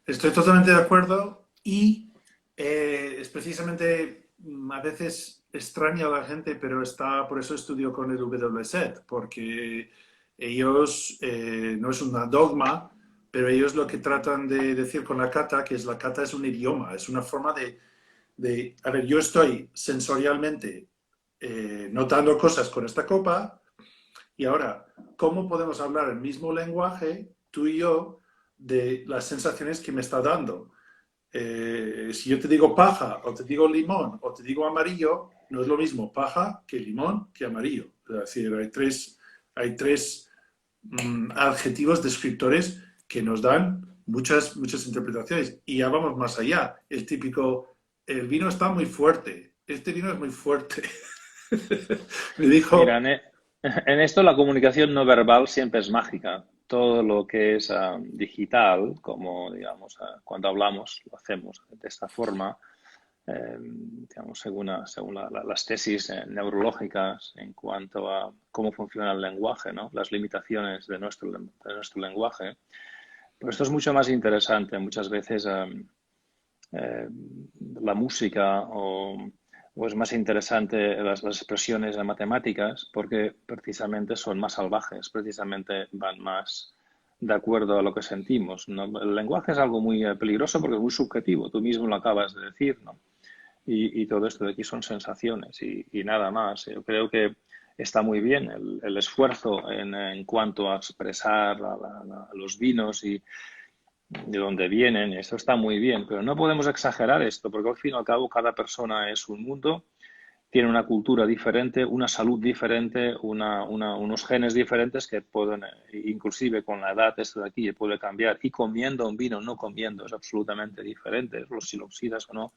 Estoy totalmente de acuerdo y es precisamente a veces extraña a la gente, pero por eso estudio con el WSET, porque ellos, no es un dogma, pero ellos lo que tratan de decir con la cata, que es la cata es un idioma, es una forma a ver, yo estoy sensorialmente notando cosas con esta copa y ahora, ¿cómo podemos hablar el mismo lenguaje, tú y yo, de las sensaciones que me está dando? Si yo te digo paja, o te digo limón, o te digo amarillo, no es lo mismo paja que limón que amarillo. Es decir, hay tres adjetivos descriptores que nos dan muchas interpretaciones. Y ya vamos más allá. El típico, el vino está muy fuerte. Este vino es muy fuerte. Me dijo... Mira, en esto la comunicación no verbal siempre es mágica. Todo lo que es digital, como digamos, cuando hablamos, lo hacemos de esta forma, digamos, según las tesis neurológicas en cuanto a cómo funciona el lenguaje, ¿no? Las limitaciones de nuestro lenguaje. Pero esto es mucho más interesante. Muchas veces la música o es más interesante las expresiones de matemáticas porque precisamente son más salvajes, precisamente van más de acuerdo a lo que sentimos, ¿no? El lenguaje es algo muy peligroso porque es muy subjetivo, tú mismo lo acabas de decir, ¿no? Y todo esto de aquí son sensaciones y nada más. Yo creo que está muy bien el esfuerzo en cuanto a expresar los vinos y de dónde vienen, eso está muy bien, pero no podemos exagerar esto, porque al fin y al cabo cada persona es un mundo, tiene una cultura diferente, una salud diferente, unos genes diferentes que pueden, inclusive con la edad, esto de aquí puede cambiar, y comiendo un vino, no comiendo, es absolutamente diferente, si lo oxidas o no.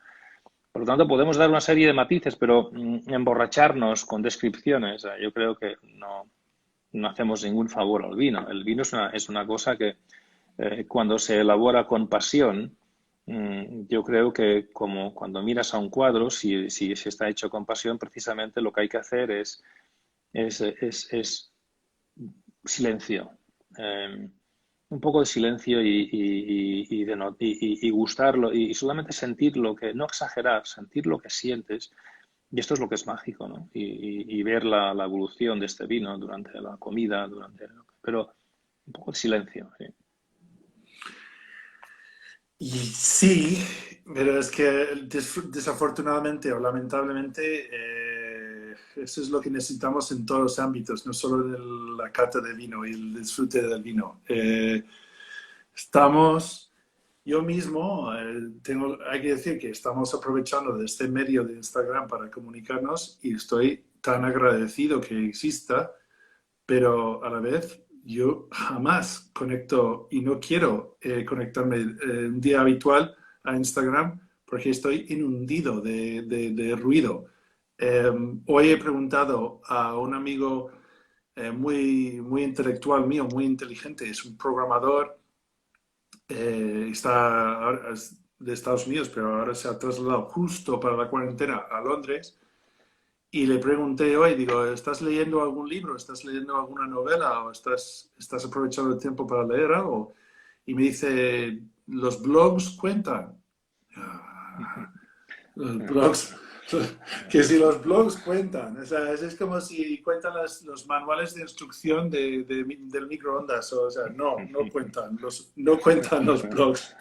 Por lo tanto, podemos dar una serie de matices, pero emborracharnos con descripciones, yo creo que no hacemos ningún favor al vino. El vino es una cosa que cuando se elabora con pasión, yo creo que como cuando miras a un cuadro, si está hecho con pasión, precisamente lo que hay que hacer es silencio. Un poco de silencio y gustarlo y solamente sentir lo que, no exagerar, sentir lo que sientes. Y esto es lo que es mágico, ¿no? Y ver la evolución de este vino durante la comida, pero un poco de silencio. ¿Sí? Y sí, pero es que desafortunadamente o lamentablemente eso es lo que necesitamos en todos los ámbitos, no solo en la cata de vino y el disfrute del vino. Yo mismo, hay que decir que estamos aprovechando de este medio de Instagram para comunicarnos y estoy tan agradecido que exista, pero a la vez yo jamás conecto y no quiero conectarme un día habitual a Instagram porque estoy inundido de ruido. Hoy he preguntado a un amigo muy intelectual mío, muy inteligente, es un programador, es de Estados Unidos, pero ahora se ha trasladado justo para la cuarentena a Londres. Y le pregunté hoy, digo, ¿estás leyendo algún libro? ¿Estás leyendo alguna novela? ¿O estás aprovechando el tiempo para leer algo? Y me dice, ¿los blogs cuentan? Los blogs, que si los blogs cuentan. O sea, es como si cuentan los manuales de instrucción del microondas. O sea, no cuentan. No cuentan los blogs.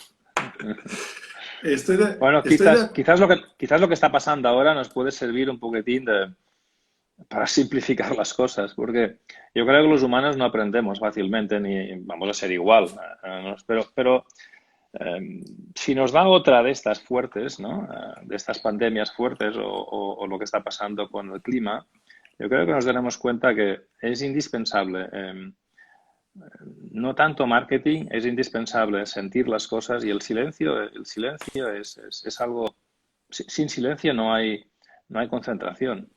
Bueno, quizás lo que está pasando ahora nos puede servir un poquitín para simplificar las cosas, porque yo creo que los humanos no aprendemos fácilmente ni vamos a ser igual, pero si nos da otra de estas fuertes, ¿no? De estas pandemias fuertes o lo que está pasando con el clima, yo creo que nos daremos cuenta que es indispensable. No tanto marketing, es indispensable sentir las cosas y el silencio es algo, sin silencio no hay concentración,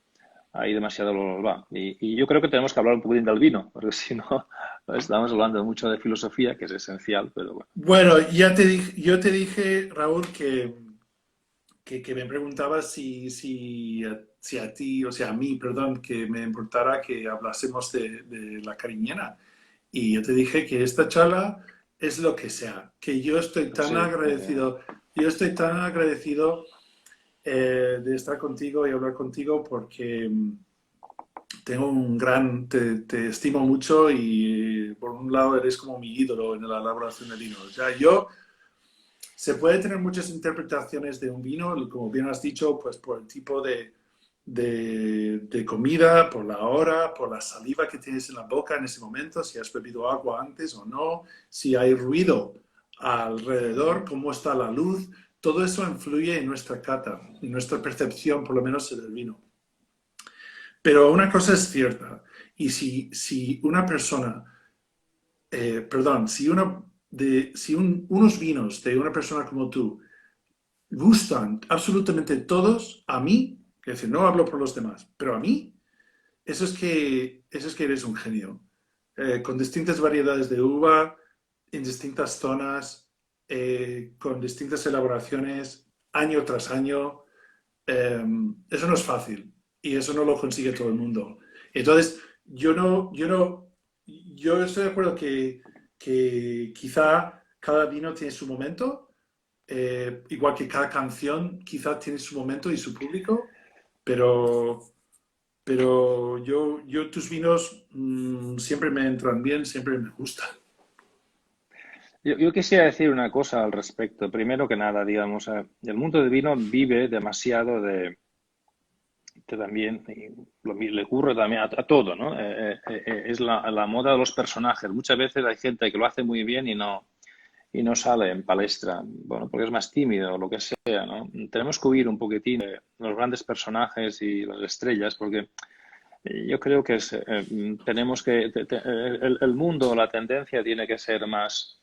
hay demasiado bla. Y yo creo que tenemos que hablar un poquitín del vino, porque si no, estamos hablando mucho de filosofía, que es esencial, pero bueno. Bueno, yo te dije, Raúl, que me preguntabas si a ti, o sea, a mí, perdón, que me importara que hablásemos de la cariñena. Y yo te dije que esta charla es lo que sea, que yo estoy tan agradecido de estar contigo y hablar contigo porque tengo te estimo mucho y por un lado eres como mi ídolo en la elaboración de vino. O sea, se puede tener muchas interpretaciones de un vino, como bien has dicho, pues por el tipo de comida, por la hora, por la saliva que tienes en la boca en ese momento, si has bebido agua antes o no, si hay ruido alrededor, cómo está la luz, todo eso influye en nuestra cata, en nuestra percepción, por lo menos del vino. Pero una cosa es cierta, y si una persona, unos vinos de una persona como tú gustan absolutamente todos, a mí, es decir, no hablo por los demás, pero a mí, eso es que eres un genio. Con distintas variedades de uva, en distintas zonas, con distintas elaboraciones, año tras año. Eso no es fácil y eso no lo consigue todo el mundo. Entonces, yo estoy de acuerdo que quizá cada vino tiene su momento, igual que cada canción quizá tiene su momento y su público, pero tus vinos siempre me entran bien, siempre me gustan. Yo quisiera decir una cosa al respecto. Primero que nada, digamos, el mundo del vino vive demasiado que también le ocurre también a todo, ¿no? Es la moda de los personajes. Muchas veces hay gente que lo hace muy bien y no sale en palestra, bueno, porque es más tímido o lo que sea, ¿no? Tenemos que huir un poquitín de los grandes personajes y las estrellas, porque yo creo que tenemos que el mundo, la tendencia tiene que ser más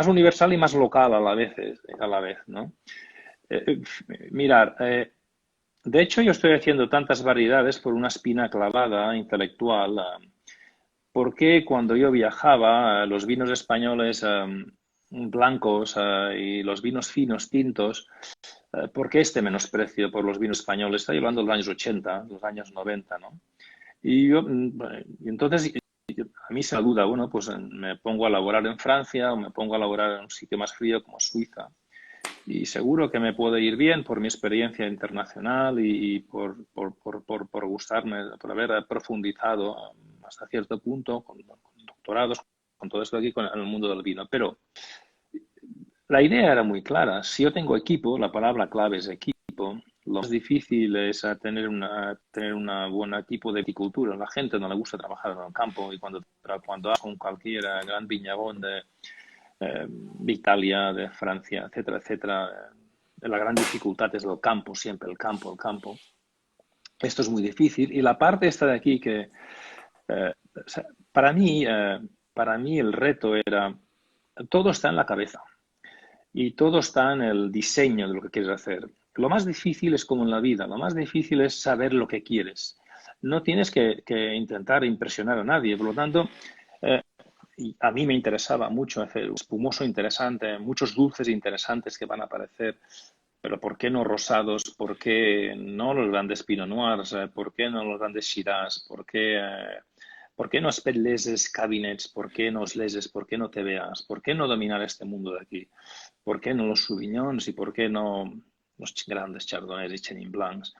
universal y más local a la vez, ¿no? Mirar, de hecho yo estoy haciendo tantas variedades por una espina clavada intelectual, porque cuando yo viajaba, los vinos españoles blancos y los vinos finos tintos, ¿por qué este menosprecio por los vinos españoles? Estoy hablando de los años 80, los años 90, ¿no? Y yo, y entonces, a mí se me duda, bueno, pues me pongo a laborar en Francia o me pongo a laborar en un sitio más frío como Suiza. Y seguro que me puede ir bien por mi experiencia internacional y por gustarme, por haber profundizado hasta cierto punto con doctorados, con todo esto aquí, en el mundo del vino. Pero la idea era muy clara. Si yo tengo equipo, la palabra clave es equipo, lo más difícil es tener una buena equipo de viticultura. A la gente no le gusta trabajar en el campo y cuando hago con cualquier gran viñagón de Italia, de Francia, etcétera, etcétera, la gran dificultad es el campo, siempre el campo, el campo. Esto es muy difícil y la parte esta de aquí que o sea, para mí el reto era, todo está en la cabeza. Y todo está en el diseño de lo que quieres hacer. Lo más difícil es como en la vida, lo más difícil es saber lo que quieres. No tienes que intentar impresionar a nadie. Por lo tanto, y a mí me interesaba mucho hacer un espumoso interesante, muchos dulces interesantes que van a aparecer, pero ¿por qué no rosados? ¿Por qué no los grandes Pinot Noirs? ¿Por qué no los grandes Shiraz? ¿Por qué no Spätlese Cabinets? ¿Por qué no Sleses? ¿Por qué no TBAs? ¿Por qué no dominar este mundo de aquí? ¿Por qué no los Sauvignons y por qué no los grandes Chardonnays y Chenin Blancs?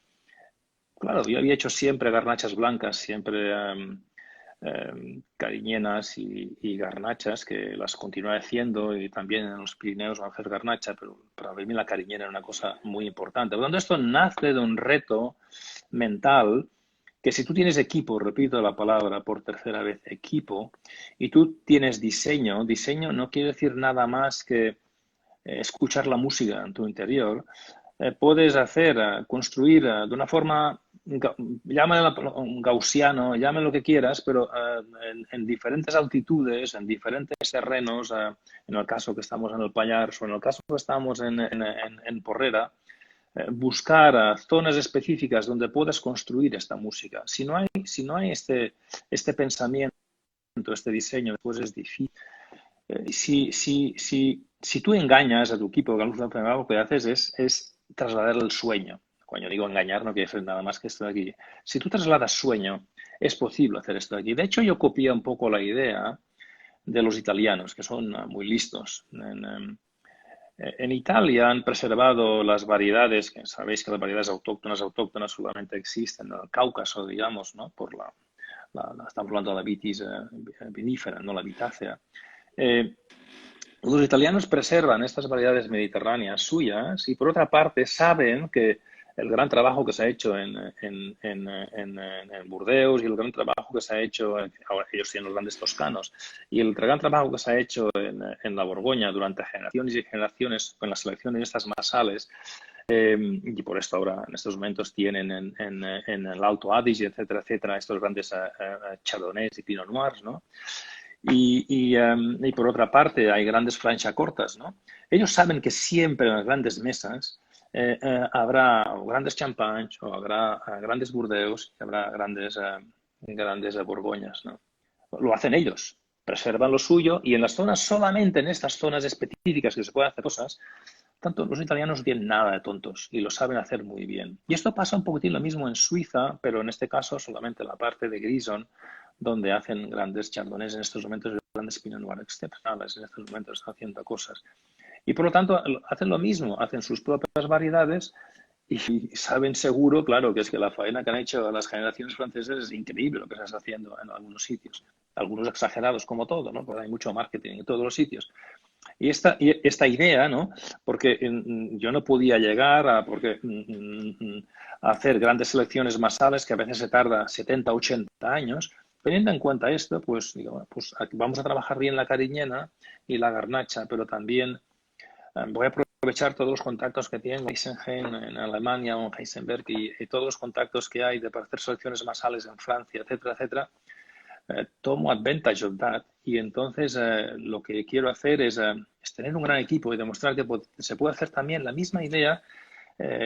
Claro, yo había hecho siempre garnachas blancas, siempre cariñenas y garnachas, que las continué haciendo y también en los Pirineos van a hacer garnacha, pero para mí la cariñena era una cosa muy importante. Por lo tanto, esto nace de un reto mental que si tú tienes equipo, repito la palabra por tercera vez, equipo, y tú tienes diseño, diseño no quiere decir nada más que escuchar la música en tu interior, puedes construir de una forma, llámalo gaussiano, llámalo lo que quieras, pero en diferentes altitudes, en diferentes terrenos, en el caso que estamos en el Pallars o en el caso que estamos en Porrera, buscar zonas específicas donde puedas construir esta música. Si no hay este pensamiento, este diseño, pues es difícil. Si tú engañas a tu equipo, lo que haces es trasladar el sueño. Cuando digo engañar, no quiere decir nada más que esto de aquí. Si tú trasladas sueño, es posible hacer esto de aquí. De hecho, yo copié un poco la idea de los italianos, que son muy listos. En Italia han preservado las variedades, que sabéis que las variedades autóctonas solamente existen en el Cáucaso, digamos, ¿no? Estamos hablando de la vitis vinífera, no la vitácea. Los italianos preservan estas variedades mediterráneas suyas y por otra parte saben que el gran trabajo que se ha hecho en Burdeos y el gran trabajo que se ha hecho, ahora ellos tienen los grandes toscanos, y el gran trabajo que se ha hecho en la Borgoña durante generaciones y generaciones con las selecciones estas masales, y por esto ahora en estos momentos tienen en el Alto Adige, etcétera, etcétera, estos grandes Chardonnays y Pinot Noirs, ¿no? Y por otra parte hay grandes Franciacortas, ¿no? Ellos saben que siempre en las grandes mesas habrá grandes champagnes o habrá grandes Burdeos y habrá grandes Borgoñas, ¿no? Lo hacen ellos, preservan lo suyo y en las zonas, solamente en estas zonas específicas que se pueden hacer cosas, tanto los italianos no tienen nada de tontos y lo saben hacer muy bien. Y esto pasa un poquitín lo mismo en Suiza, pero en este caso solamente en la parte de Grison, donde hacen grandes chardonnays en estos momentos, grandes pinot noir excepcionales en estos momentos, están haciendo cosas. Y por lo tanto hacen lo mismo, hacen sus propias variedades y saben seguro, claro, que es que la faena que han hecho las generaciones francesas es increíble lo que se está haciendo en algunos sitios. Algunos exagerados como todo, ¿no? Porque hay mucho marketing en todos los sitios. Y esta idea, ¿no? Porque yo no podía llegar a hacer grandes selecciones masales que a veces se tarda 70, 80 años. Teniendo en cuenta esto, pues, digo, pues vamos a trabajar bien la cariñena y la garnacha, pero también voy a aprovechar todos los contactos que tengo en Eisenheim, en Alemania o en Heisenberg y todos los contactos que hay para hacer selecciones masales en Francia, etcétera, etcétera. Tomo advantage of that y entonces lo que quiero hacer es tener un gran equipo y demostrar que se puede hacer también la misma idea,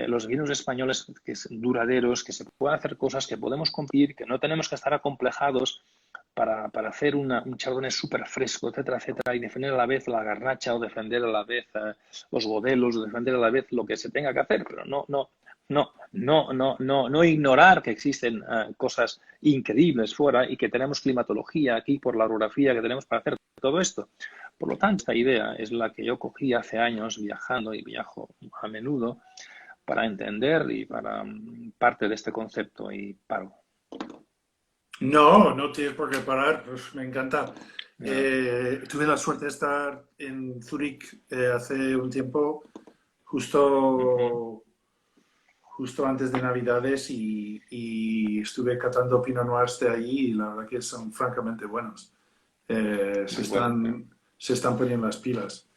los vinos españoles que son duraderos, que se pueden hacer cosas, que podemos competir, que no tenemos que estar acomplejados para hacer un chardonnay súper fresco, etcétera, etcétera, y defender a la vez la garnacha o defender a la vez los godelos, o defender a la vez lo que se tenga que hacer, pero no ignorar que existen cosas increíbles fuera y que tenemos climatología aquí por la orografía que tenemos para hacer todo esto. Por lo tanto, esta idea es la que yo cogí hace años viajando y viajo a menudo para entender y para parte de este concepto y paro. No, no tienes por qué parar, pues me encanta. No. Tuve la suerte de estar en Zúrich hace un tiempo, justo antes de Navidades y estuve catando Pinot Noirs de allí y la verdad que son francamente buenos. Se están poniendo las pilas.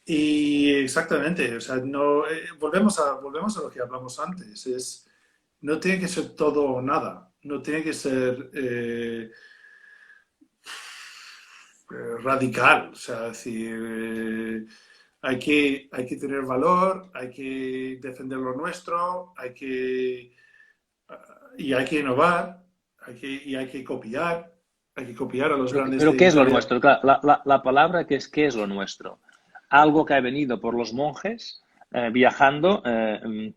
Y exactamente, o sea, volvemos a lo que hablamos antes, no tiene que ser todo o nada, no tiene que ser radical, o sea, decir, hay que tener valor, hay que defender lo nuestro, y hay que innovar, hay que copiar a los grandes Pero de ¿qué es lo Italia. nuestro? La palabra que es ¿qué es lo nuestro? Algo que ha venido por los monjes viajando.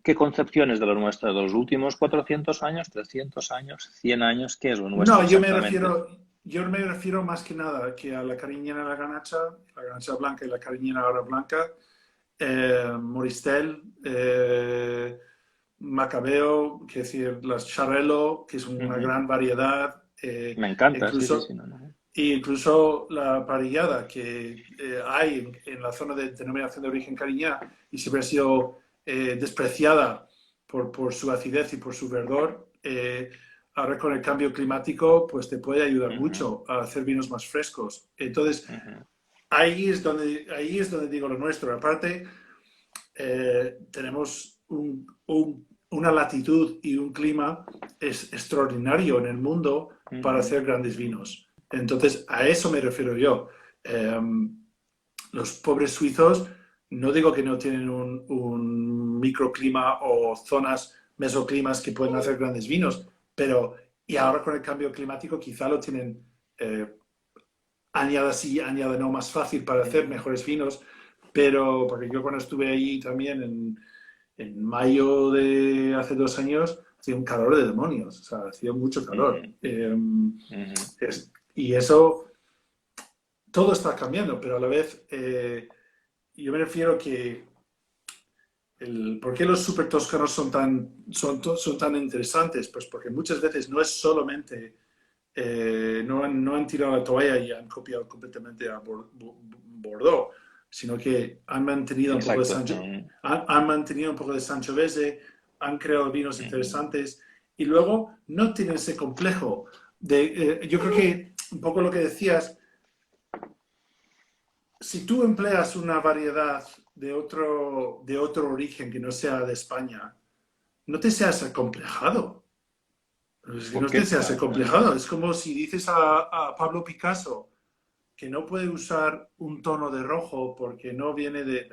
¿Qué concepciones de lo nuestro? ¿De los últimos 400 años, 300 años, 100 años? ¿Qué es lo nuestro No, exactamente? yo me refiero más que nada que a la cariñena la ganacha blanca y la cariñena ahora blanca, Moristel, Macabeo, que es decir, las Charello, que es una gran variedad. Me encanta, incluso, sí. E incluso la parrillada que hay en la zona de denominación de origen cariñena y siempre ha sido despreciada por su acidez y por su verdor, ahora con el cambio climático pues te puede ayudar mucho a hacer vinos más frescos. Entonces, ahí es donde digo lo nuestro. Aparte, tenemos una latitud y un clima extraordinario en el mundo para hacer grandes vinos. Entonces, a eso me refiero yo. Los pobres suizos, no digo que no tienen un microclima o zonas mesoclimas que pueden hacer grandes vinos, pero y ahora con el cambio climático quizá lo tienen añada sí, añada no más fácil para hacer mejores vinos, pero porque yo cuando estuve ahí también en mayo de hace 2 años, hacía un calor de demonios, o sea, hacía mucho calor. Y eso, todo está cambiando, pero a la vez, yo me refiero que ¿por qué los super toscanos son tan interesantes? Pues porque muchas veces no es solamente, no han tirado la toalla y han copiado completamente a Bordeaux, sino que han mantenido un poco de han mantenido un poco de Sangiovese, han creado vinos interesantes y luego no tienen ese complejo de, yo creo que un poco lo que decías, si tú empleas una variedad de otro origen que no sea de España, no te seas acomplejado. No te seas acomplejado. Es como si dices a Pablo Picasso que no puede usar un tono de rojo porque no viene de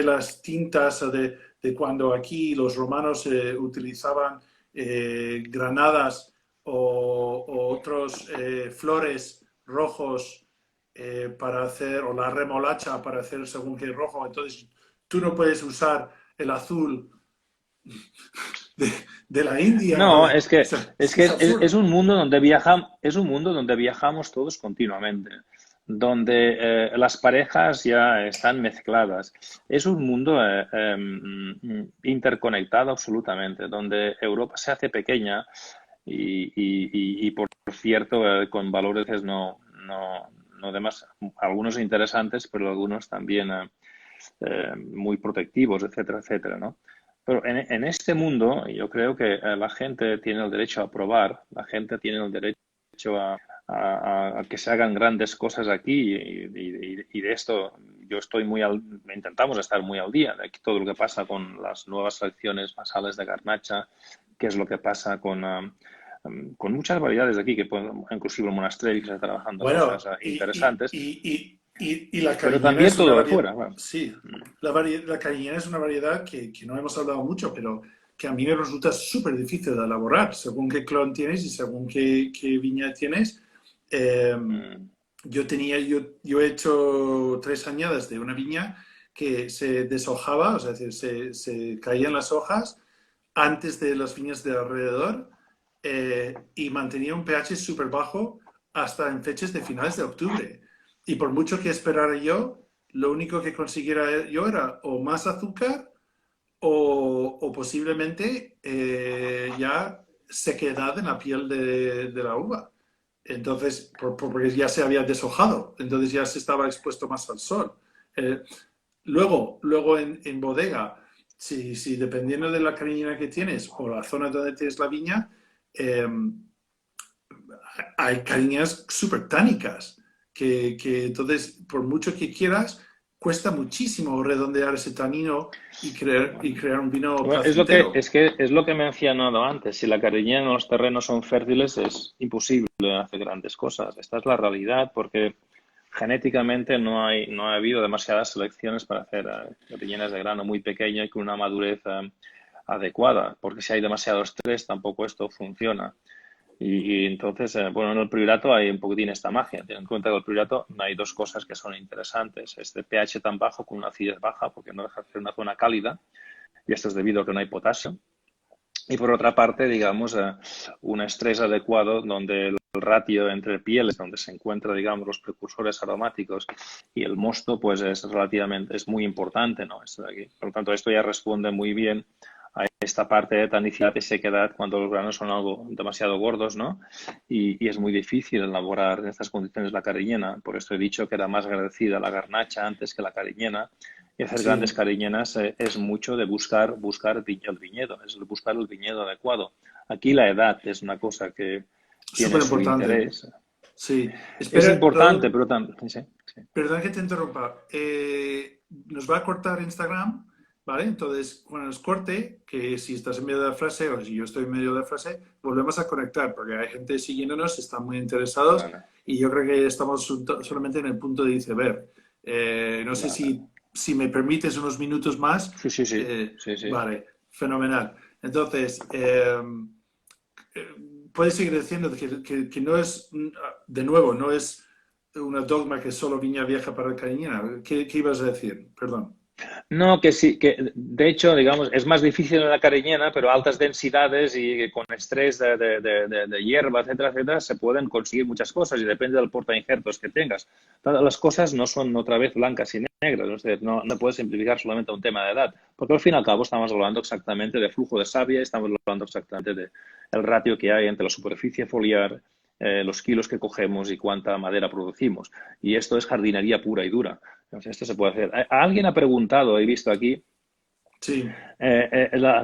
las tintas o de cuando aquí los romanos utilizaban granadas o otros flores rojos para hacer, o la remolacha para hacer según qué rojo. Entonces tú no puedes usar el azul de la India. No, es un mundo donde viajamos todos continuamente, donde las parejas ya están mezcladas. Es un mundo interconectado absolutamente, donde Europa se hace pequeña y por cierto, con valores no demás, algunos interesantes, pero algunos también muy protectivos, etcétera, etcétera, ¿no? Pero en este mundo yo creo que la gente tiene el derecho a probar, la gente tiene el derecho a que se hagan grandes cosas aquí y de esto yo estoy intentamos estar muy al día de todo lo que pasa con las nuevas selecciones basales de garnacha, qué es lo que pasa con muchas variedades de aquí, que inclusive el Monastrell que está trabajando cosas interesantes. Y la pero cariñena también todo de fuera. Bueno. Sí, la cariñena es una variedad que no hemos hablado mucho, pero que a mí me resulta súper difícil de elaborar, según qué clon tienes y según qué viña tienes. Eh, Mm. yo he hecho 3 añadas de una viña que se deshojaba, o sea, es decir, se caían las hojas antes de las viñas de alrededor y mantenía un pH súper bajo hasta en fechas de finales de octubre. Y por mucho que esperara yo, lo único que consiguiera yo era o más azúcar o posiblemente ya sequedad en la piel de la uva. Entonces, porque ya se había deshojado, entonces ya se estaba expuesto más al sol. Eh, luego en bodega, si dependiendo de la cariñena que tienes o la zona donde tienes la viña, eh, hay cariñas súper tánicas que entonces, por mucho que quieras, cuesta muchísimo redondear ese tanino y crear un vino Bueno, placentero. es lo que he mencionado antes. Si la cariñena en los terrenos son fértiles, es imposible hacer grandes cosas. Esta es la realidad, porque genéticamente no ha habido demasiadas selecciones para hacer cariñenas de grano muy pequeño y con una madurez adecuada, porque si hay demasiado estrés, tampoco esto funciona. Y entonces, bueno, en el priorato hay un poquitín esta magia. Ten en cuenta que en el priorato hay dos cosas que son interesantes. Este pH tan bajo con una acidez baja, porque no deja de ser una zona cálida, y esto es debido a que no hay potasio. Y por otra parte, digamos, un estrés adecuado donde el ratio entre pieles, donde se encuentran, digamos, los precursores aromáticos y el mosto, pues es muy importante, ¿no? Esto de aquí. Por lo tanto, esto ya responde muy bien a esta parte de tanicidad y sequedad cuando los granos son algo demasiado gordos, ¿no? Y es muy difícil elaborar en estas condiciones la cariñena. Por esto he dicho que era más agradecida la garnacha antes que la cariñena. Y hacer grandes Sí, cariñenas es mucho de buscar el viñedo, es buscar el viñedo adecuado. Aquí la edad es una cosa que tiene súper su importante. interés. Sí. Es Espera, importante, Raúl, pero también... Sí, sí. perdón que te interrumpa. Nos va a cortar Instagram, ¿vale? Entonces, cuando nos corte, que si estás en medio de la frase o si yo estoy en medio de la frase, volvemos a conectar, porque hay gente siguiéndonos, están muy interesados Vale, y yo creo que estamos solamente en el punto de iceberg. No sé vale. si me permites unos minutos más. Sí, sí, sí, sí, sí. Vale, fenomenal. Entonces, puedes seguir diciendo que no es, de nuevo, no es una dogma que solo Viña Vieja para Cariñena. ¿Qué ibas a decir? Perdón. No, que sí, que de hecho, digamos, es más difícil en la cariñena, pero a altas densidades y con estrés de hierba, etcétera, etcétera, se pueden conseguir muchas cosas y depende del porta injertos que tengas. Todas las cosas no son otra vez blancas y negras, ¿no? Es decir, no puedes simplificar solamente un tema de edad, porque al fin y al cabo estamos hablando exactamente de flujo de savia, estamos hablando exactamente del ratio que hay entre la superficie foliar, los kilos que cogemos y cuánta madera producimos. Y esto es jardinería pura y dura. Entonces, esto se puede hacer. Alguien ha preguntado, he visto aquí, Sí,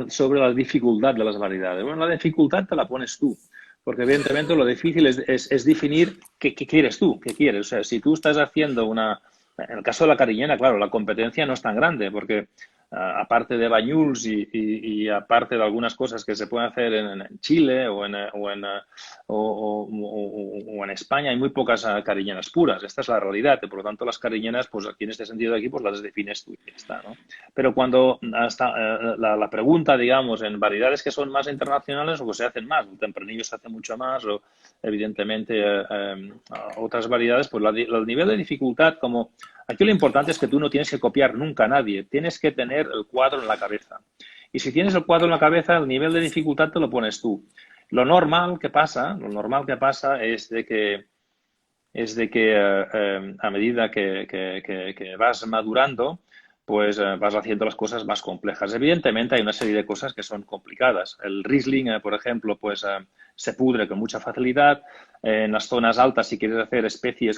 sobre la dificultad de las variedades. Bueno, la dificultad te la pones tú, porque evidentemente lo difícil es definir qué quieres tú, qué quieres. O sea, si tú estás haciendo una... En el caso de la cariñena, claro, la competencia no es tan grande, porque aparte de Banyuls y aparte de algunas cosas que se pueden hacer en Chile o en España, hay muy pocas cariñenas puras. Esta es la realidad. Y por lo tanto, las cariñenas, pues aquí en este sentido de aquí, pues las defines tú y ya está, ¿no? Pero cuando hasta la pregunta, digamos, en variedades que son más internacionales o que se hacen más, el tempranillo se hace mucho más, o evidentemente otras variedades, pues el nivel de dificultad, como aquí lo importante es que tú no tienes que copiar nunca a nadie, tienes que tener el cuadro en la cabeza. Y si tienes el cuadro en la cabeza, el nivel de dificultad te lo pones tú. Lo normal que pasa es de que a medida que vas madurando, pues vas haciendo las cosas más complejas. Evidentemente hay una serie de cosas que son complicadas. El Riesling, por ejemplo, pues se pudre con mucha facilidad. En las zonas altas, si quieres hacer especies